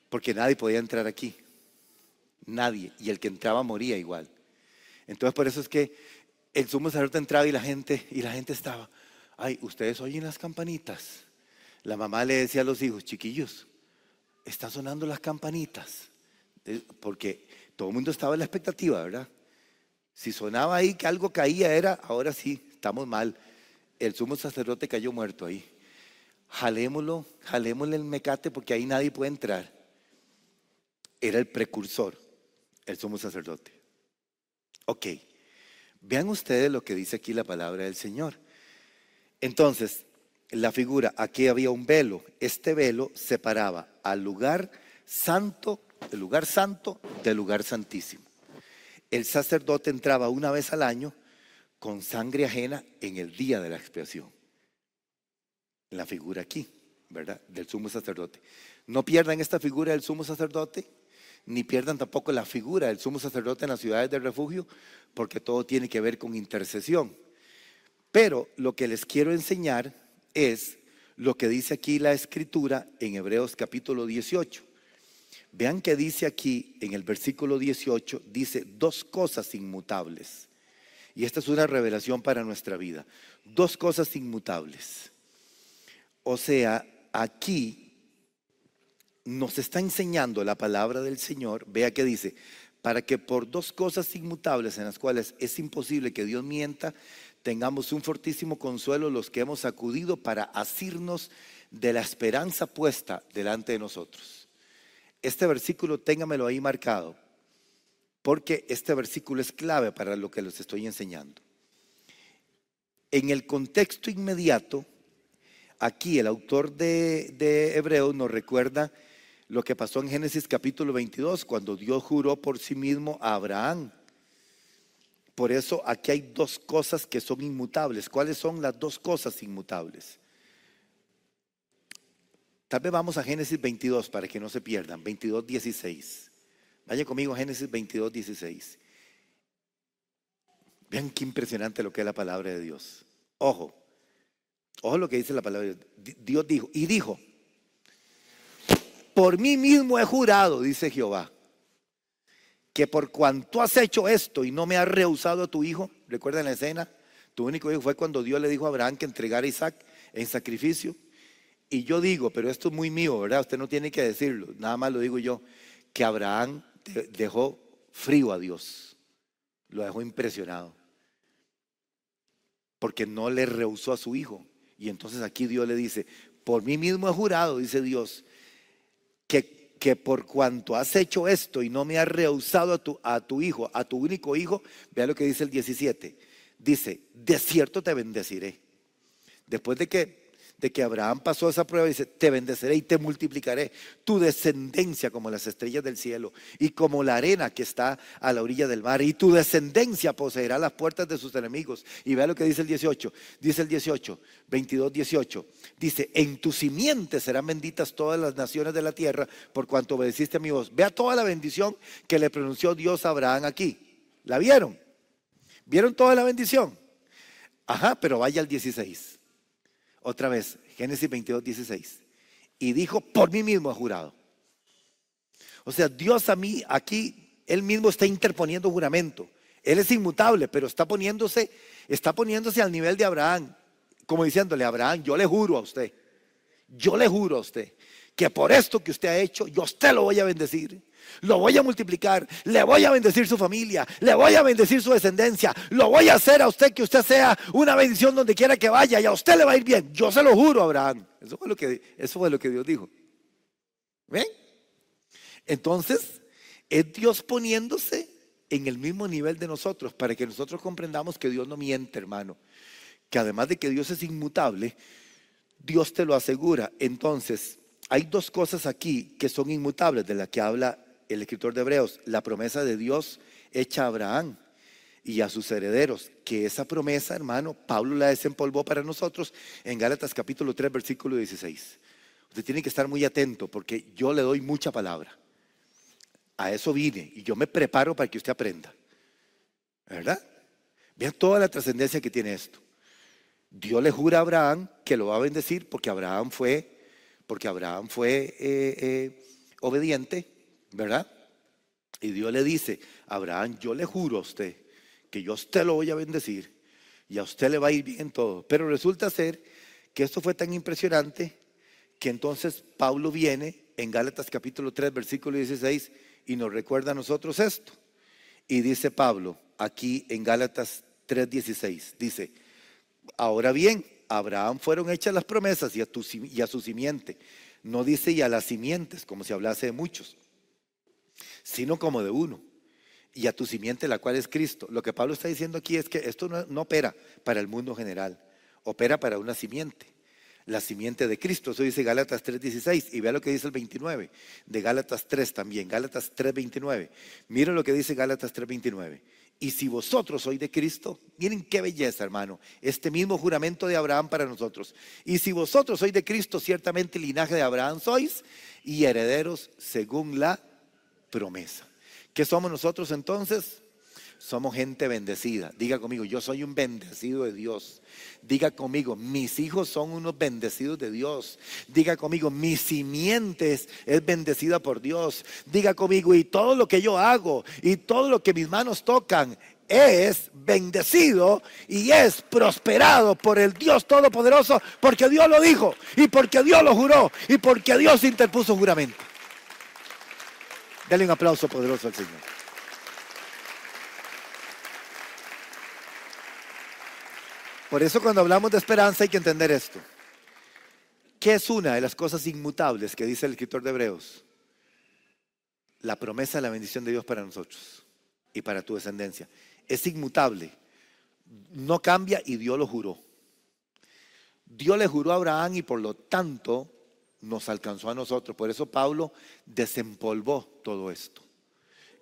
Porque nadie podía entrar aquí. Nadie. Y el que entraba moría igual. Entonces por eso es que el sumo sacerdote entraba y la gente estaba, ay, ustedes oyen las campanitas. La mamá le decía a los hijos, chiquillos, están sonando las campanitas. Porque todo el mundo estaba en la expectativa, ¿verdad? Si sonaba ahí que algo caía era, ahora sí, estamos mal. El sumo sacerdote cayó muerto ahí. Jalémosle el mecate porque ahí nadie puede entrar. Era el precursor, el sumo sacerdote. Ok, vean ustedes lo que dice aquí la palabra del Señor. Entonces, la figura, aquí había un velo. Este velo separaba al lugar santo, el lugar santo del lugar santísimo. El sacerdote entraba una vez al año con sangre ajena en el día de la expiación. En la figura aquí, ¿verdad? Del sumo sacerdote. No pierdan esta figura del sumo sacerdote, ni pierdan tampoco la figura del sumo sacerdote en las ciudades de refugio, porque todo tiene que ver con intercesión. Pero lo que les quiero enseñar es lo que dice aquí la Escritura en Hebreos capítulo 18. Vean que dice aquí en el versículo 18, dice dos cosas inmutables. Y esta es una revelación para nuestra vida. Dos cosas inmutables. O sea, aquí nos está enseñando la palabra del Señor. Vea que dice, para que por dos cosas inmutables en las cuales es imposible que Dios mienta, tengamos un fortísimo consuelo los que hemos acudido para asirnos de la esperanza puesta delante de nosotros. este versículo téngamelo ahí marcado, porque este versículo es clave para lo que les estoy enseñando. En el contexto inmediato, aquí el autor de Hebreos nos recuerda lo que pasó en Génesis capítulo 22, cuando Dios juró por sí mismo a Abraham. Por eso aquí hay dos cosas que son inmutables. ¿Cuáles son las dos cosas inmutables? Tal vez vamos a Génesis 22 para que no se pierdan. 22:16. Vaya conmigo a Génesis 22:16. Vean qué impresionante lo que es la palabra de Dios. Ojo lo que dice la palabra de Dios. Dios dijo, y dijo: por mí mismo he jurado, dice Jehová, que por cuanto has hecho esto y no me has rehusado a tu hijo. ¿Recuerdan la escena? Tu único hijo fue cuando Dios le dijo a Abraham que entregara a Isaac en sacrificio. Y yo digo, pero esto es muy mío, ¿verdad? Usted no tiene que decirlo, nada más lo digo yo, que Abraham dejó frío a Dios, lo dejó impresionado, porque no le rehusó a su hijo. Y entonces aquí Dios le dice: por mí mismo he jurado, dice Dios, que por cuanto has hecho esto y no me has rehusado a tu hijo, a tu único hijo. Vea lo que dice el 17. Dice: de cierto te bendeciré. Después de que Abraham pasó esa prueba, dice: te bendeciré y te multiplicaré tu descendencia como las estrellas del cielo y como la arena que está a la orilla del mar, y tu descendencia poseerá las puertas de sus enemigos. Y vea lo que dice el 18. Dice el 18, 22:18. Dice: en tu simiente serán benditas todas las naciones de la tierra, por cuanto obedeciste a mi voz. Vea toda la bendición que le pronunció Dios a Abraham aquí. ¿La vieron? ¿Vieron toda la bendición? Ajá, pero vaya al 16. Otra vez, Génesis 22:16. Y dijo: por mí mismo he jurado. O sea, Dios a mí, aquí, Él mismo está interponiendo juramento. Él es inmutable, pero está poniéndose al nivel de Abraham, como diciéndole: Abraham, yo le juro a usted, que por esto que usted ha hecho, yo a usted lo voy a bendecir. Lo voy a multiplicar, le voy a bendecir su familia, le voy a bendecir su descendencia, lo voy a hacer a usted que usted sea una bendición donde quiera que vaya, y a usted le va a ir bien. Yo se lo juro a Abraham. Eso fue lo que Dios dijo. ¿Ven? Entonces, es Dios poniéndose en el mismo nivel de nosotros, para que nosotros comprendamos que Dios no miente, hermano. Que además de que Dios es inmutable, Dios te lo asegura. Entonces, hay dos cosas aquí que son inmutables, de las que habla el escritor de Hebreos: la promesa de Dios hecha a Abraham y a sus herederos, que esa promesa, hermano, Pablo la desempolvó para nosotros en Gálatas capítulo 3 versículo 16. Usted tiene que estar muy atento, porque yo le doy mucha palabra. A eso vine y yo me preparo para que usted aprenda, ¿verdad? Vean toda la trascendencia que tiene esto. Dios le jura a Abraham que lo va a bendecir porque Abraham fue obediente, ¿verdad? Y Dios le dice: Abraham, yo le juro a usted que yo a usted lo voy a bendecir y a usted le va a ir bien en todo. Pero resulta ser que esto fue tan impresionante que entonces Pablo viene en Gálatas capítulo 3 versículo 16 y nos recuerda a nosotros esto. Y dice Pablo aquí en Gálatas 3:16, dice: ahora bien, a Abraham fueron hechas las promesas y a su simiente. No dice y a las simientes, como si hablase de muchos, sino como de uno, y a tu simiente, la cual es Cristo. Lo que Pablo está diciendo aquí es que esto no opera para el mundo general, opera para una simiente, la simiente de Cristo. Eso dice Gálatas 3:16. Y vea lo que dice el 29 de Gálatas 3 también, Gálatas 3:29. Miren lo que dice Gálatas 3:29. Y si vosotros sois de Cristo, miren qué belleza, hermano, este mismo juramento de Abraham para nosotros. Y si vosotros sois de Cristo, ciertamente el linaje de Abraham sois, y herederos según la promesa. ¿Qué somos nosotros entonces? Somos gente bendecida. Diga conmigo: yo soy un bendecido de Dios. Diga conmigo: mis hijos son unos bendecidos de Dios. Diga conmigo: mi simiente es bendecida por Dios. Diga conmigo: y todo lo que yo hago y todo lo que mis manos tocan es bendecido y es prosperado por el Dios Todopoderoso, porque Dios lo dijo y porque Dios lo juró y porque Dios interpuso juramento. Dale un aplauso poderoso al Señor. Por eso, cuando hablamos de esperanza, hay que entender esto. ¿Qué es una de las cosas inmutables que dice el escritor de Hebreos? la promesa de la bendición de Dios para nosotros y para tu descendencia es inmutable, no cambia, y Dios lo juró. Dios le juró a Abraham y por lo tanto nos alcanzó a nosotros. Por eso Pablo desempolvó todo esto.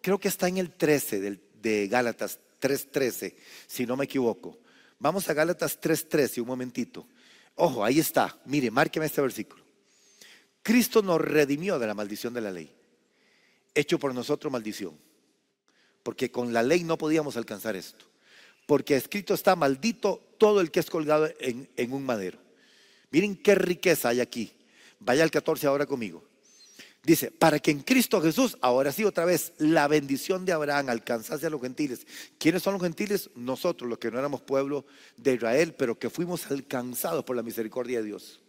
Creo que está en el 13 de Gálatas 3:13, si no me equivoco. Vamos a Gálatas 3:13 un momentito. Ojo, ahí está. Mire, márqueme este versículo. Cristo nos redimió de la maldición de la ley, hecho por nosotros maldición, porque con la ley no podíamos alcanzar esto. Porque escrito está: maldito todo el que es colgado en un madero. Miren qué riqueza hay aquí. Vaya al 14 ahora conmigo. Dice: para que en Cristo Jesús, ahora sí otra vez, la bendición de Abraham alcanzase a los gentiles. ¿Quiénes son los gentiles? Nosotros, los que no éramos pueblo de Israel, pero que fuimos alcanzados por la misericordia de Dios,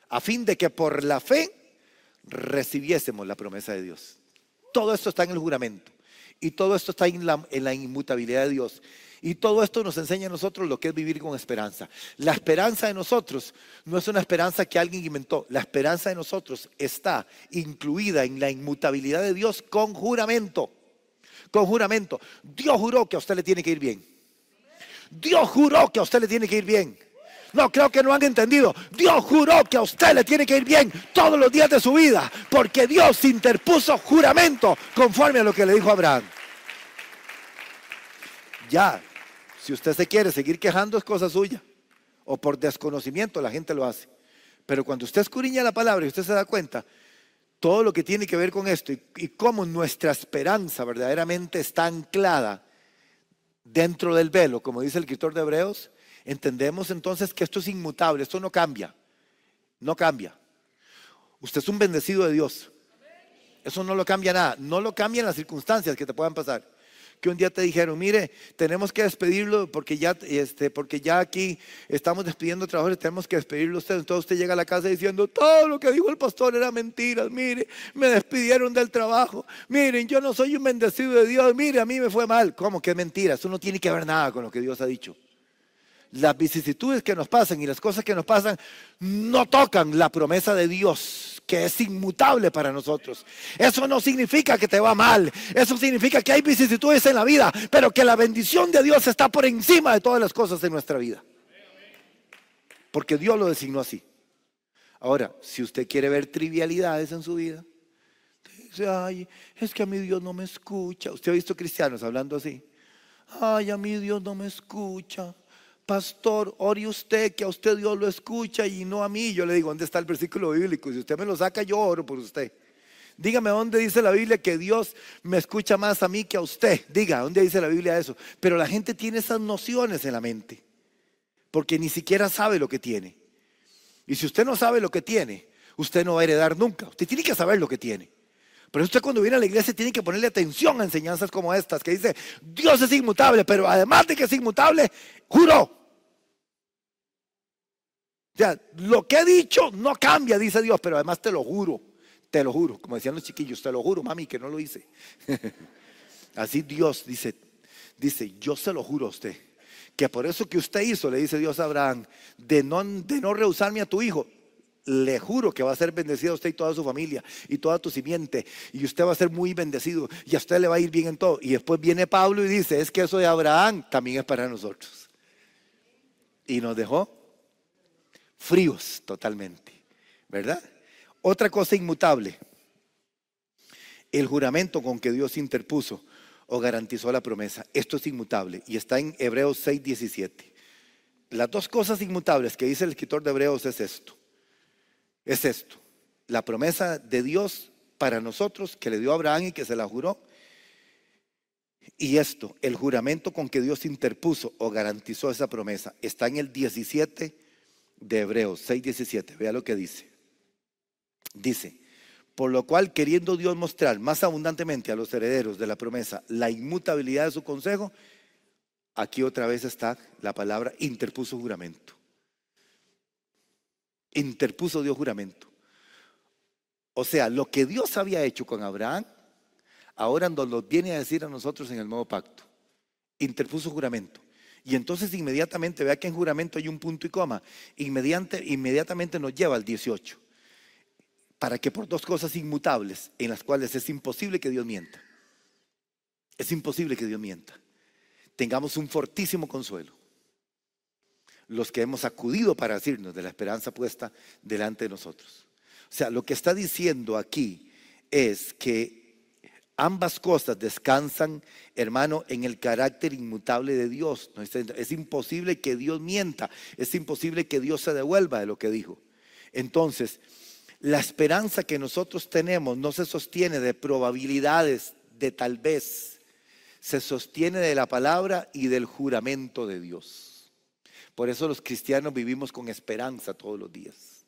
a fin de que por la fe recibiésemos la promesa de Dios. Todo esto está en el juramento, y todo esto está en la inmutabilidad de Dios. Y todo esto nos enseña a nosotros lo que es vivir con esperanza. La esperanza de nosotros no es una esperanza que alguien inventó. La esperanza de nosotros está incluida en la inmutabilidad de Dios con juramento. Con juramento. Dios juró que a usted le tiene que ir bien. Dios juró que a usted le tiene que ir bien. No, creo que no han entendido. Dios juró que a usted le tiene que ir bien todos los días de su vida, porque Dios interpuso juramento conforme a lo que le dijo a Abraham. Ya, si usted se quiere seguir quejando, es cosa suya, o por desconocimiento la gente lo hace. Pero cuando usted escudriña la palabra y usted se da cuenta todo lo que tiene que ver con esto, y cómo nuestra esperanza verdaderamente está anclada dentro del velo, como dice el escritor de Hebreos, entendemos entonces que esto es inmutable, esto no cambia. No cambia. Usted es un bendecido de Dios. Eso no lo cambia nada. No lo cambian las circunstancias que te puedan pasar. Que un día te dijeron: mire, tenemos que despedirlo porque ya aquí estamos despidiendo trabajadores, tenemos que despedirlo a usted. Entonces usted llega a la casa diciendo: todo lo que dijo el pastor era mentiras. Mire, me despidieron del trabajo. Miren, yo no soy un bendecido de Dios. Mire, a mí me fue mal. ¿Cómo que es mentira? Eso no tiene que ver nada con lo que Dios ha dicho. Las vicisitudes que nos pasan y las cosas que nos pasan no tocan la promesa de Dios, que es inmutable para nosotros. Eso no significa que te va mal. Eso significa que hay vicisitudes en la vida, pero que la bendición de Dios está por encima de todas las cosas en nuestra vida, porque Dios lo designó así. Ahora, si usted quiere ver trivialidades en su vida, dice: ay, es que a mí Dios no me escucha. Usted ha visto cristianos hablando así: ay, a mí Dios no me escucha. Pastor, ore usted, que a usted Dios lo escucha y no a mí. Yo le digo: ¿dónde está el versículo bíblico? Si usted me lo saca, yo oro por usted. Dígame dónde dice la Biblia que Dios me escucha más a mí que a usted. Diga, ¿dónde dice la Biblia eso? Pero la gente tiene esas nociones en la mente, porque ni siquiera sabe lo que tiene. Y si usted no sabe lo que tiene, usted no va a heredar nunca. Usted tiene que saber lo que tiene. Pero usted, cuando viene a la iglesia, tiene que ponerle atención a enseñanzas como estas, que dice: Dios es inmutable, pero además de que es inmutable, juró. O sea, lo que he dicho no cambia, dice Dios, pero además te lo juro, como decían los chiquillos: te lo juro, mami, que no lo hice. Así Dios dice: yo se lo juro a usted, que por eso que usted hizo, le dice Dios a Abraham, de no rehusarme a tu hijo, le juro que va a ser bendecido a usted y toda su familia y toda tu simiente, y usted va a ser muy bendecido y a usted le va a ir bien en todo. Y después viene Pablo y dice: es que eso de Abraham también es para nosotros. Y nos dejó fríos totalmente, ¿verdad? Otra cosa inmutable: el juramento con que Dios interpuso o garantizó la promesa. Esto es inmutable y está en Hebreos 6:17. Las dos cosas inmutables que dice el escritor de Hebreos es esto. La promesa de Dios para nosotros, que le dio a Abraham y que se la juró. Y esto, el juramento con que Dios interpuso o garantizó esa promesa, está en el 17 de Hebreos 6:17. Vea lo que dice. Dice: por lo cual, queriendo Dios mostrar más abundantemente a los herederos de la promesa la inmutabilidad de su consejo, aquí otra vez está la palabra interpuso juramento. Interpuso Dios juramento. O sea, lo que Dios había hecho con Abraham, ahora nos lo viene a decir a nosotros en el nuevo pacto. Interpuso juramento. Y entonces inmediatamente, vea que en juramento hay un punto y coma. Inmediatamente nos lleva al 18. para que por dos cosas inmutables, en las cuales es imposible que Dios mienta, es imposible que Dios mienta, tengamos un fortísimo consuelo, los que hemos acudido para asirnos de la esperanza puesta delante de nosotros. O sea, lo que está diciendo aquí es que ambas cosas descansan, hermano, en el carácter inmutable de Dios. Es imposible que Dios mienta, es imposible que Dios se devuelva de lo que dijo. Entonces, la esperanza que nosotros tenemos no se sostiene de probabilidades, de tal vez, se sostiene de la palabra y del juramento de Dios. Por eso los cristianos vivimos con esperanza todos los días.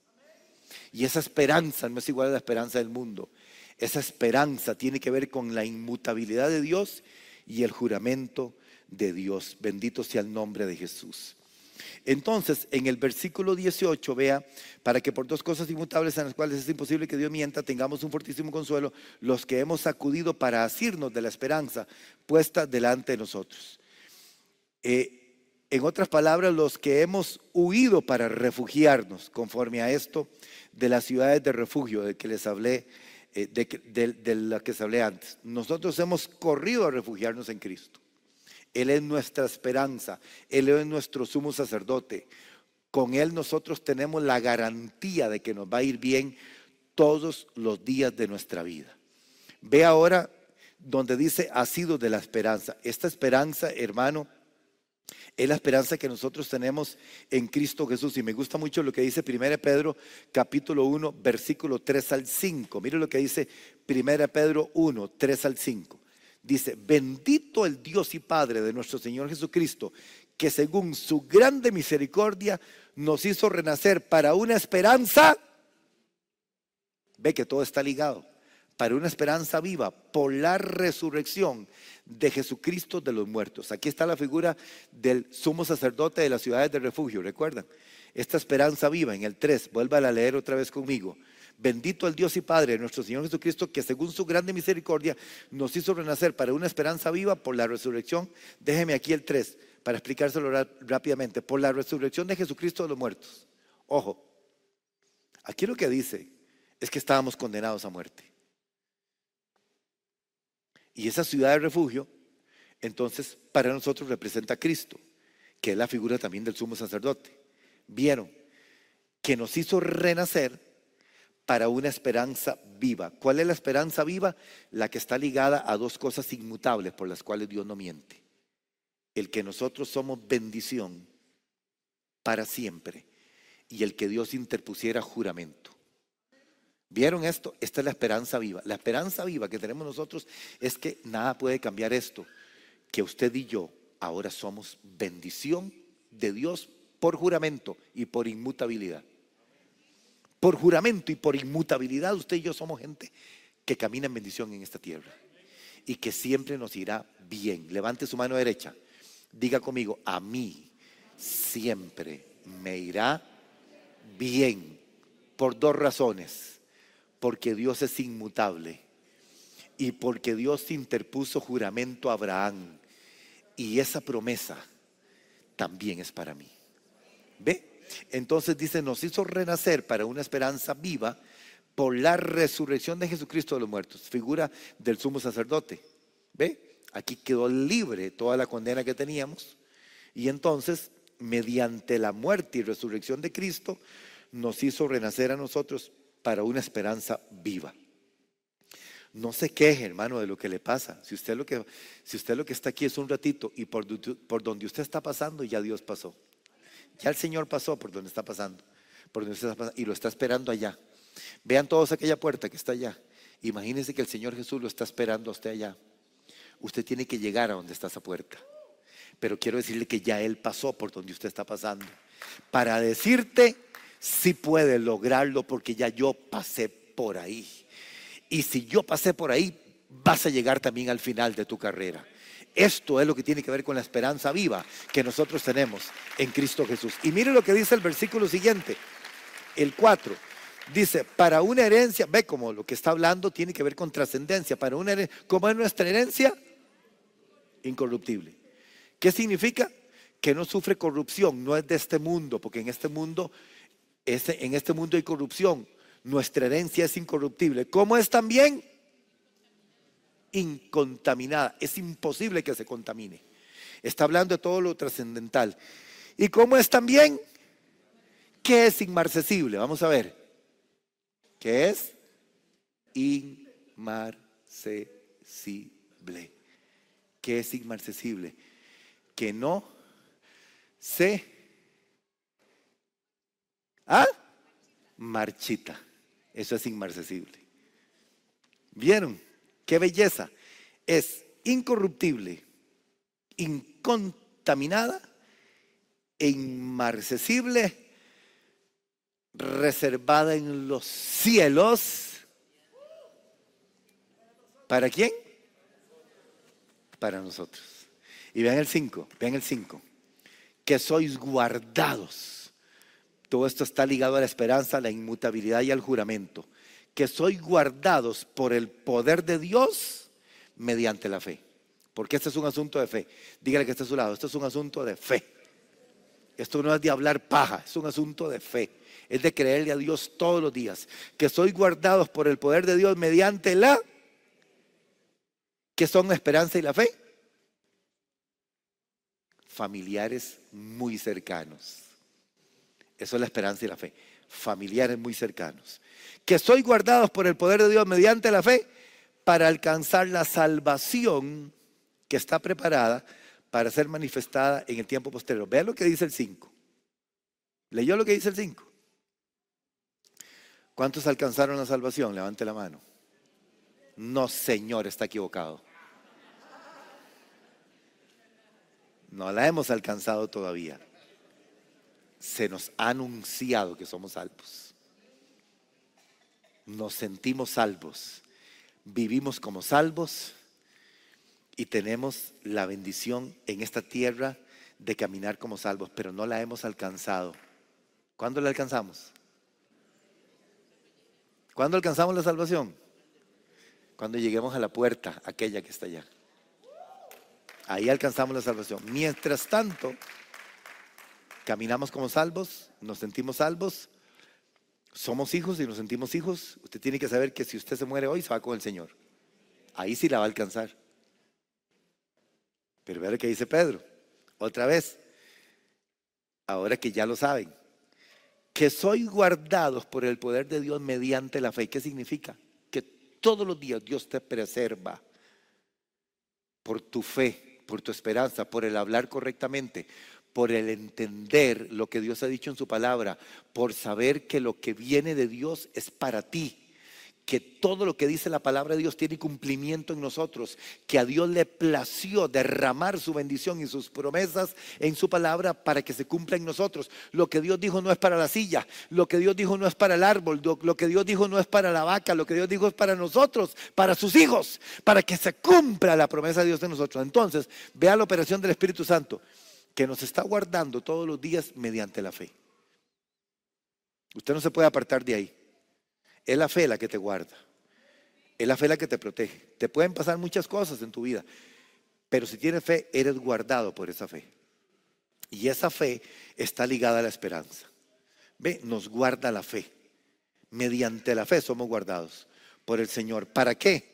Y esa esperanza no es igual a la esperanza del mundo. Esa esperanza tiene que ver con la inmutabilidad de Dios y el juramento de Dios. Bendito sea el nombre de Jesús. Entonces, en el versículo 18, vea, para que por dos cosas inmutables en las cuales es imposible que Dios mienta, tengamos un fortísimo consuelo, los que hemos acudido para asirnos de la esperanza puesta delante de nosotros. En otras palabras, los que hemos huido para refugiarnos, conforme a esto, de las ciudades de refugio de que les hablé, de la que les hablé antes. Nosotros hemos corrido a refugiarnos en Cristo. Él es nuestra esperanza, Él es nuestro sumo sacerdote. Con Él nosotros tenemos la garantía de que nos va a ir bien todos los días de nuestra vida. Ve ahora donde dice asidos de la esperanza. Esta esperanza, hermano, es la esperanza que nosotros tenemos en Cristo Jesús. Y me gusta mucho lo que dice 1 Pedro capítulo 1 versículo 3 al 5. Mire lo que dice 1 Pedro 1, 3 al 5. Dice: bendito el Dios y Padre de nuestro Señor Jesucristo, que según su grande misericordia nos hizo renacer para una esperanza. Ve que todo está ligado. Para una esperanza viva por la resurrección de Jesucristo de los muertos. Aquí está la figura del sumo sacerdote de las ciudades de refugio, ¿recuerdan? Esta esperanza viva en el 3, vuélvala a leer otra vez conmigo. Bendito el Dios y Padre de nuestro Señor Jesucristo, que según su grande misericordia nos hizo renacer para una esperanza viva por la resurrección. Déjeme aquí el 3 para explicárselo rápidamente. Por la resurrección de Jesucristo de los muertos. Ojo, aquí lo que dice es que estábamos condenados a muerte. Y esa ciudad de refugio, entonces, para nosotros representa a Cristo, que es la figura también del sumo sacerdote. Vieron que nos hizo renacer para una esperanza viva. ¿Cuál es la esperanza viva? La que está ligada a dos cosas inmutables por las cuales Dios no miente. El que nosotros somos bendición para siempre y el que Dios interpusiera juramento. ¿Vieron esto? Esta es la esperanza viva. La esperanza viva que tenemos nosotros es que nada puede cambiar esto. Que usted y yo ahora somos bendición de Dios por juramento y por inmutabilidad. Por juramento y por inmutabilidad usted y yo somos gente que camina en bendición en esta tierra. Y que siempre nos irá bien. Levante su mano derecha. Diga conmigo: a mí siempre me irá bien. Por dos razones. Porque Dios es inmutable y porque Dios interpuso juramento a Abraham, y esa promesa también es para mí. ¿Ve? Entonces dice: nos hizo renacer para una esperanza viva por la resurrección de Jesucristo de los muertos, figura del sumo sacerdote. ¿Ve? Aquí quedó libre toda la condena que teníamos, y entonces mediante la muerte y resurrección de Cristo nos hizo renacer a nosotros para una esperanza viva. No se queje, hermano, de lo que le pasa. Si usted lo que está aquí es un ratito y por donde usted está pasando, ya Dios pasó. Ya el Señor pasó por donde está pasando, y lo está esperando allá. Vean todos aquella puerta que está allá. Imagínense que el Señor Jesús lo está esperando a usted allá. Usted tiene que llegar a donde está esa puerta. Pero quiero decirle que ya Él pasó por donde usted está pasando. Para decirte: sí puede lograrlo, porque ya yo pasé por ahí. Y si yo pasé por ahí, vas a llegar también al final de tu carrera. Esto es lo que tiene que ver con la esperanza viva que nosotros tenemos en Cristo Jesús. Y mire lo que dice el versículo siguiente, el 4. Dice: para una herencia, ve como lo que está hablando tiene que ver con trascendencia. Para una herencia, ¿cómo es nuestra herencia? Incorruptible. ¿Qué significa? Que no sufre corrupción, no es de este mundo, porque en este mundo hay corrupción. Nuestra herencia es incorruptible. ¿Cómo es también? Incontaminada. Es imposible que se contamine. Está hablando de todo lo trascendental. ¿Y cómo es también? ¿Qué es inmarcesible? Vamos a ver. ¿Qué es? Inmarcesible. ¿Qué es inmarcesible? Que no se marchita. Eso es inmarcesible. ¿Vieron? ¡Qué belleza! Es incorruptible, incontaminada e inmarcesible, reservada en los cielos. ¿Para quién? Para nosotros. Y vean el 5, vean el 5. Que sois guardados. Todo esto está ligado a la esperanza, a la inmutabilidad y al juramento. Que sois guardados por el poder de Dios mediante la fe. Porque este es un asunto de fe. Dígale que está a su lado, esto es un asunto de fe. Esto no es de hablar paja, es un asunto de fe. Es de creerle a Dios todos los días. Que sois guardados por el poder de Dios mediante la... ¿Qué son la esperanza y la fe? Familiares muy cercanos. Eso es la esperanza y la fe. Familiares muy cercanos. Que sois guardados por el poder de Dios mediante la fe para alcanzar la salvación que está preparada para ser manifestada en el tiempo posterior. Vean lo que dice el 5. ¿Leyó lo que dice el 5? ¿Cuántos alcanzaron la salvación? Levante la mano. No, Señor, está equivocado. No la hemos alcanzado todavía. Se nos ha anunciado que somos salvos. Nos sentimos salvos. Vivimos como salvos. Y tenemos la bendición en esta tierra de caminar como salvos. Pero no la hemos alcanzado. ¿Cuándo la alcanzamos? ¿Cuándo alcanzamos la salvación? Cuando lleguemos a la puerta, aquella que está allá. Ahí alcanzamos la salvación. Mientras tanto, caminamos como salvos, nos sentimos salvos, somos hijos y nos sentimos hijos. Usted tiene que saber que si usted se muere hoy, se va con el Señor. Ahí sí la va a alcanzar. Pero vea lo que dice Pedro. Otra vez, ahora que ya lo saben, que sois guardados por el poder de Dios mediante la fe. ¿Qué significa? Que todos los días Dios te preserva por tu fe, por tu esperanza, por el hablar correctamente, por el entender lo que Dios ha dicho en su palabra, por saber que lo que viene de Dios es para ti, que todo lo que dice la palabra de Dios tiene cumplimiento en nosotros, que a Dios le plació derramar su bendición y sus promesas en su palabra para que se cumpla en nosotros. Lo que Dios dijo no es para la silla, lo que Dios dijo no es para el árbol, lo que Dios dijo no es para la vaca, lo que Dios dijo es para nosotros, para sus hijos, para que se cumpla la promesa de Dios en nosotros. Entonces, vea la operación del Espíritu Santo, que nos está guardando todos los días mediante la fe. Usted no se puede apartar de ahí. Es la fe la que te guarda. Es la fe la que te protege. Te pueden pasar muchas cosas en tu vida, pero si tienes fe, eres guardado por esa fe. Y esa fe está ligada a la esperanza. Ve, nos guarda la fe. Mediante la fe somos guardados por el Señor. ¿Para qué?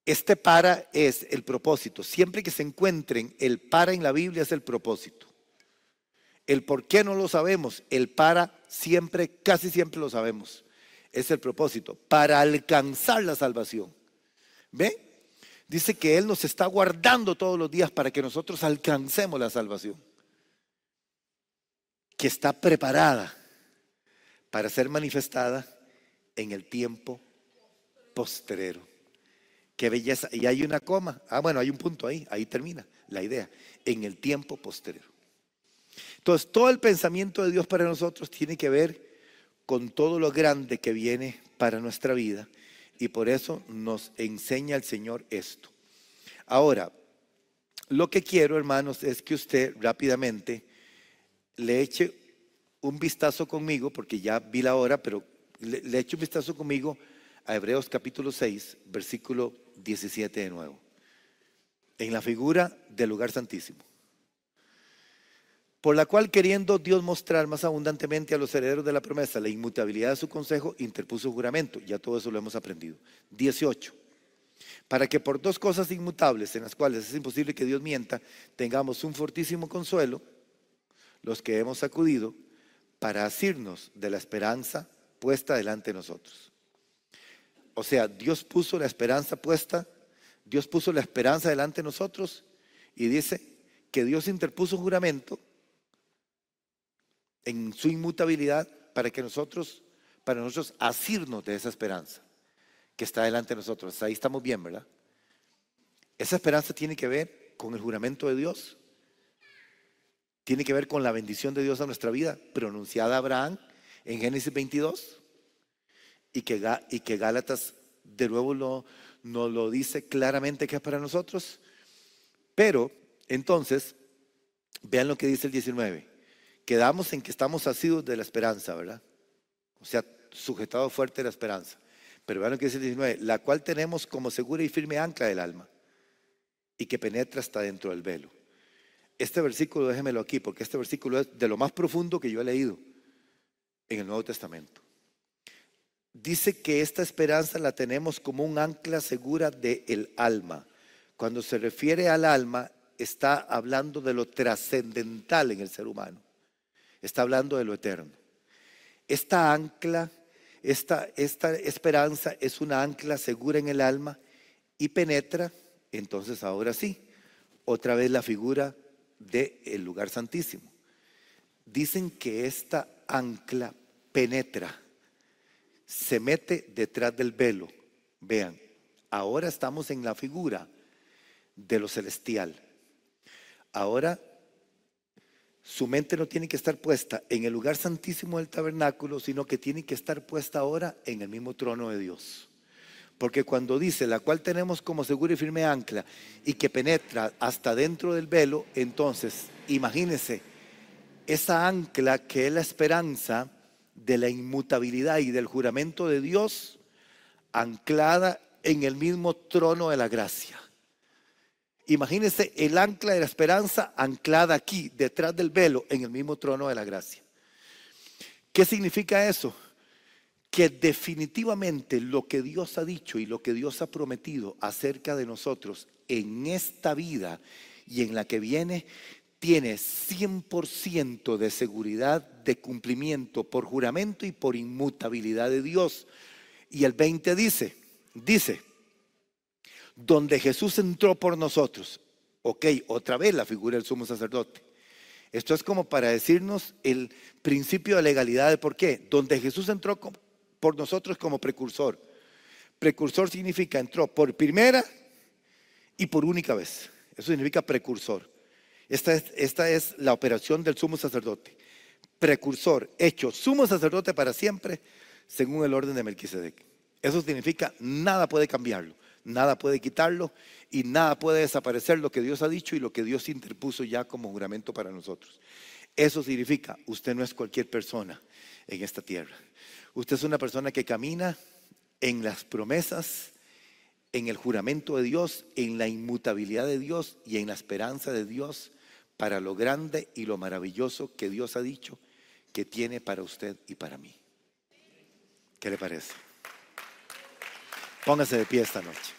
Este para es el propósito. Siempre que se encuentren el para en la Biblia es el propósito. El por qué no lo sabemos. El para siempre, casi siempre lo sabemos. Es el propósito, para alcanzar la salvación. ¿Ve? Dice que Él nos está guardando todos los días para que nosotros alcancemos la salvación. Que está preparada para ser manifestada en el tiempo postrero. Qué belleza. Y hay una coma. Bueno, hay un punto ahí termina la idea. En el tiempo postrero. Entonces, todo el pensamiento de Dios para nosotros tiene que ver con todo lo grande que viene para nuestra vida, y por eso nos enseña el Señor esto. Ahora, lo que quiero, hermanos, es que usted rápidamente le eche un vistazo conmigo, porque ya vi la hora, pero le eche un vistazo conmigo a Hebreos capítulo 6, versículo 17 de nuevo, en la figura del lugar santísimo. por la cual queriendo Dios mostrar más abundantemente a los herederos de la promesa la inmutabilidad de su consejo, interpuso juramento. Ya todo eso lo hemos aprendido. 18. Para que por dos cosas inmutables, en las cuales es imposible que Dios mienta, tengamos un fortísimo consuelo, los que hemos acudido, para asirnos de la esperanza puesta delante de nosotros. O sea, Dios puso la esperanza delante de nosotros, y dice que Dios interpuso juramento en su inmutabilidad para nosotros asirnos de esa esperanza que está delante de nosotros. Ahí estamos bien, ¿verdad? Esa esperanza tiene que ver con el juramento de Dios, tiene que ver con la bendición de Dios a nuestra vida, pronunciada a Abraham en Génesis 22, y que Gálatas de nuevo nos lo dice claramente que es para nosotros. Pero entonces, vean lo que dice el 19. Quedamos en que estamos asidos de la esperanza, ¿verdad? O sea, sujetado fuerte de la esperanza. Pero vean lo que dice el 19, la cual tenemos como segura y firme ancla del alma, y que penetra hasta dentro del velo. Este versículo, déjemelo aquí, porque este versículo es de lo más profundo que yo he leído en el Nuevo Testamento. Dice que esta esperanza la tenemos como un ancla segura del alma. Cuando se refiere al alma, está hablando de lo trascendental en el ser humano. Está hablando de lo eterno. Esta ancla, esta esperanza es una ancla segura en el alma y penetra, entonces ahora sí, otra vez la figura del lugar santísimo. Dicen que esta ancla penetra, se mete detrás del velo. Vean, ahora estamos en la figura de lo celestial. Ahora su mente no tiene que estar puesta en el lugar santísimo del tabernáculo, sino que tiene que estar puesta ahora en el mismo trono de Dios. Porque cuando dice, la cual tenemos como segura y firme ancla, y que penetra hasta dentro del velo, entonces imagínense esa ancla que es la esperanza de la inmutabilidad y del juramento de Dios, anclada en el mismo trono de la gracia. Imagínense el ancla de la esperanza anclada aquí, detrás del velo, en el mismo trono de la gracia. ¿Qué significa eso? Que definitivamente lo que Dios ha dicho y lo que Dios ha prometido acerca de nosotros en esta vida y en la que viene, tiene 100% de seguridad de cumplimiento por juramento y por inmutabilidad de Dios. Y el 20 dice, donde Jesús entró por nosotros. Ok, otra vez la figura del sumo sacerdote. Esto es como para decirnos el principio de legalidad de por qué. Donde Jesús entró por nosotros como precursor. Precursor significa entró por primera y por única vez. Eso significa precursor. Esta es la operación del sumo sacerdote. Precursor, hecho sumo sacerdote para siempre, según el orden de Melquisedec. Eso significa nada puede cambiarlo, nada puede quitarlo y nada puede desaparecer lo que Dios ha dicho y lo que Dios interpuso ya como juramento para nosotros. Eso significa, usted no es cualquier persona en esta tierra. Usted es una persona que camina en las promesas, en el juramento de Dios, en la inmutabilidad de Dios y en la esperanza de Dios para lo grande y lo maravilloso que Dios ha dicho que tiene para usted y para mí. ¿Qué le parece? Póngase de pie esta noche.